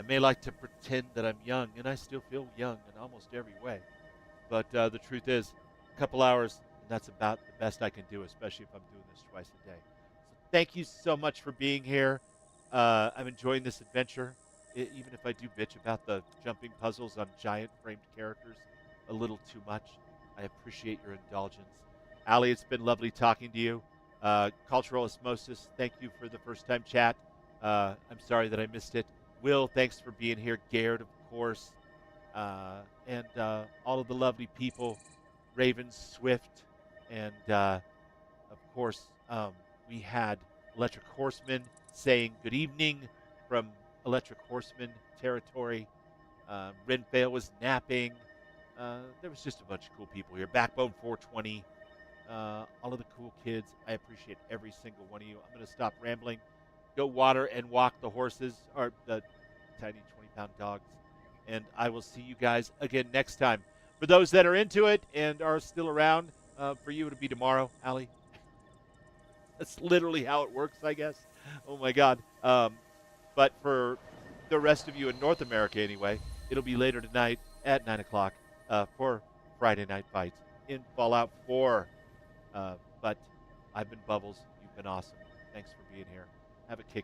may like to pretend that I'm young, and I still feel young in almost every way. But the truth is, a couple hours, and that's about the best I can do, especially if I'm doing this twice a day. So thank you so much for being here. I'm enjoying this adventure, even if I do bitch about the jumping puzzles on giant framed characters a little too much. I appreciate your indulgence. Allie, it's been lovely talking to you. Cultural Osmosis, thank you for the first-time chat. I'm sorry that I missed it. Will, thanks for being here. Garrett, of course. And all of the lovely people. Raven Swift. And, of course, we had Electric Horseman saying good evening from Electric Horseman territory. Renfail was napping. There was just a bunch of cool people here. Backbone 420. All of the cool kids. I appreciate every single one of you. I'm going to stop rambling. Go water and walk the horses, or the tiny 20-pound dogs. And I will see you guys again next time. For those that are into it and are still around, for you it'll be tomorrow, Allie. That's literally how it works, I guess. Oh, my God. But for the rest of you in North America anyway, it'll be later tonight at 9 o'clock for Friday Night Fights in Fallout 4. But I've been Bubbles. You've been awesome. Thanks for being here. Have a kick-ass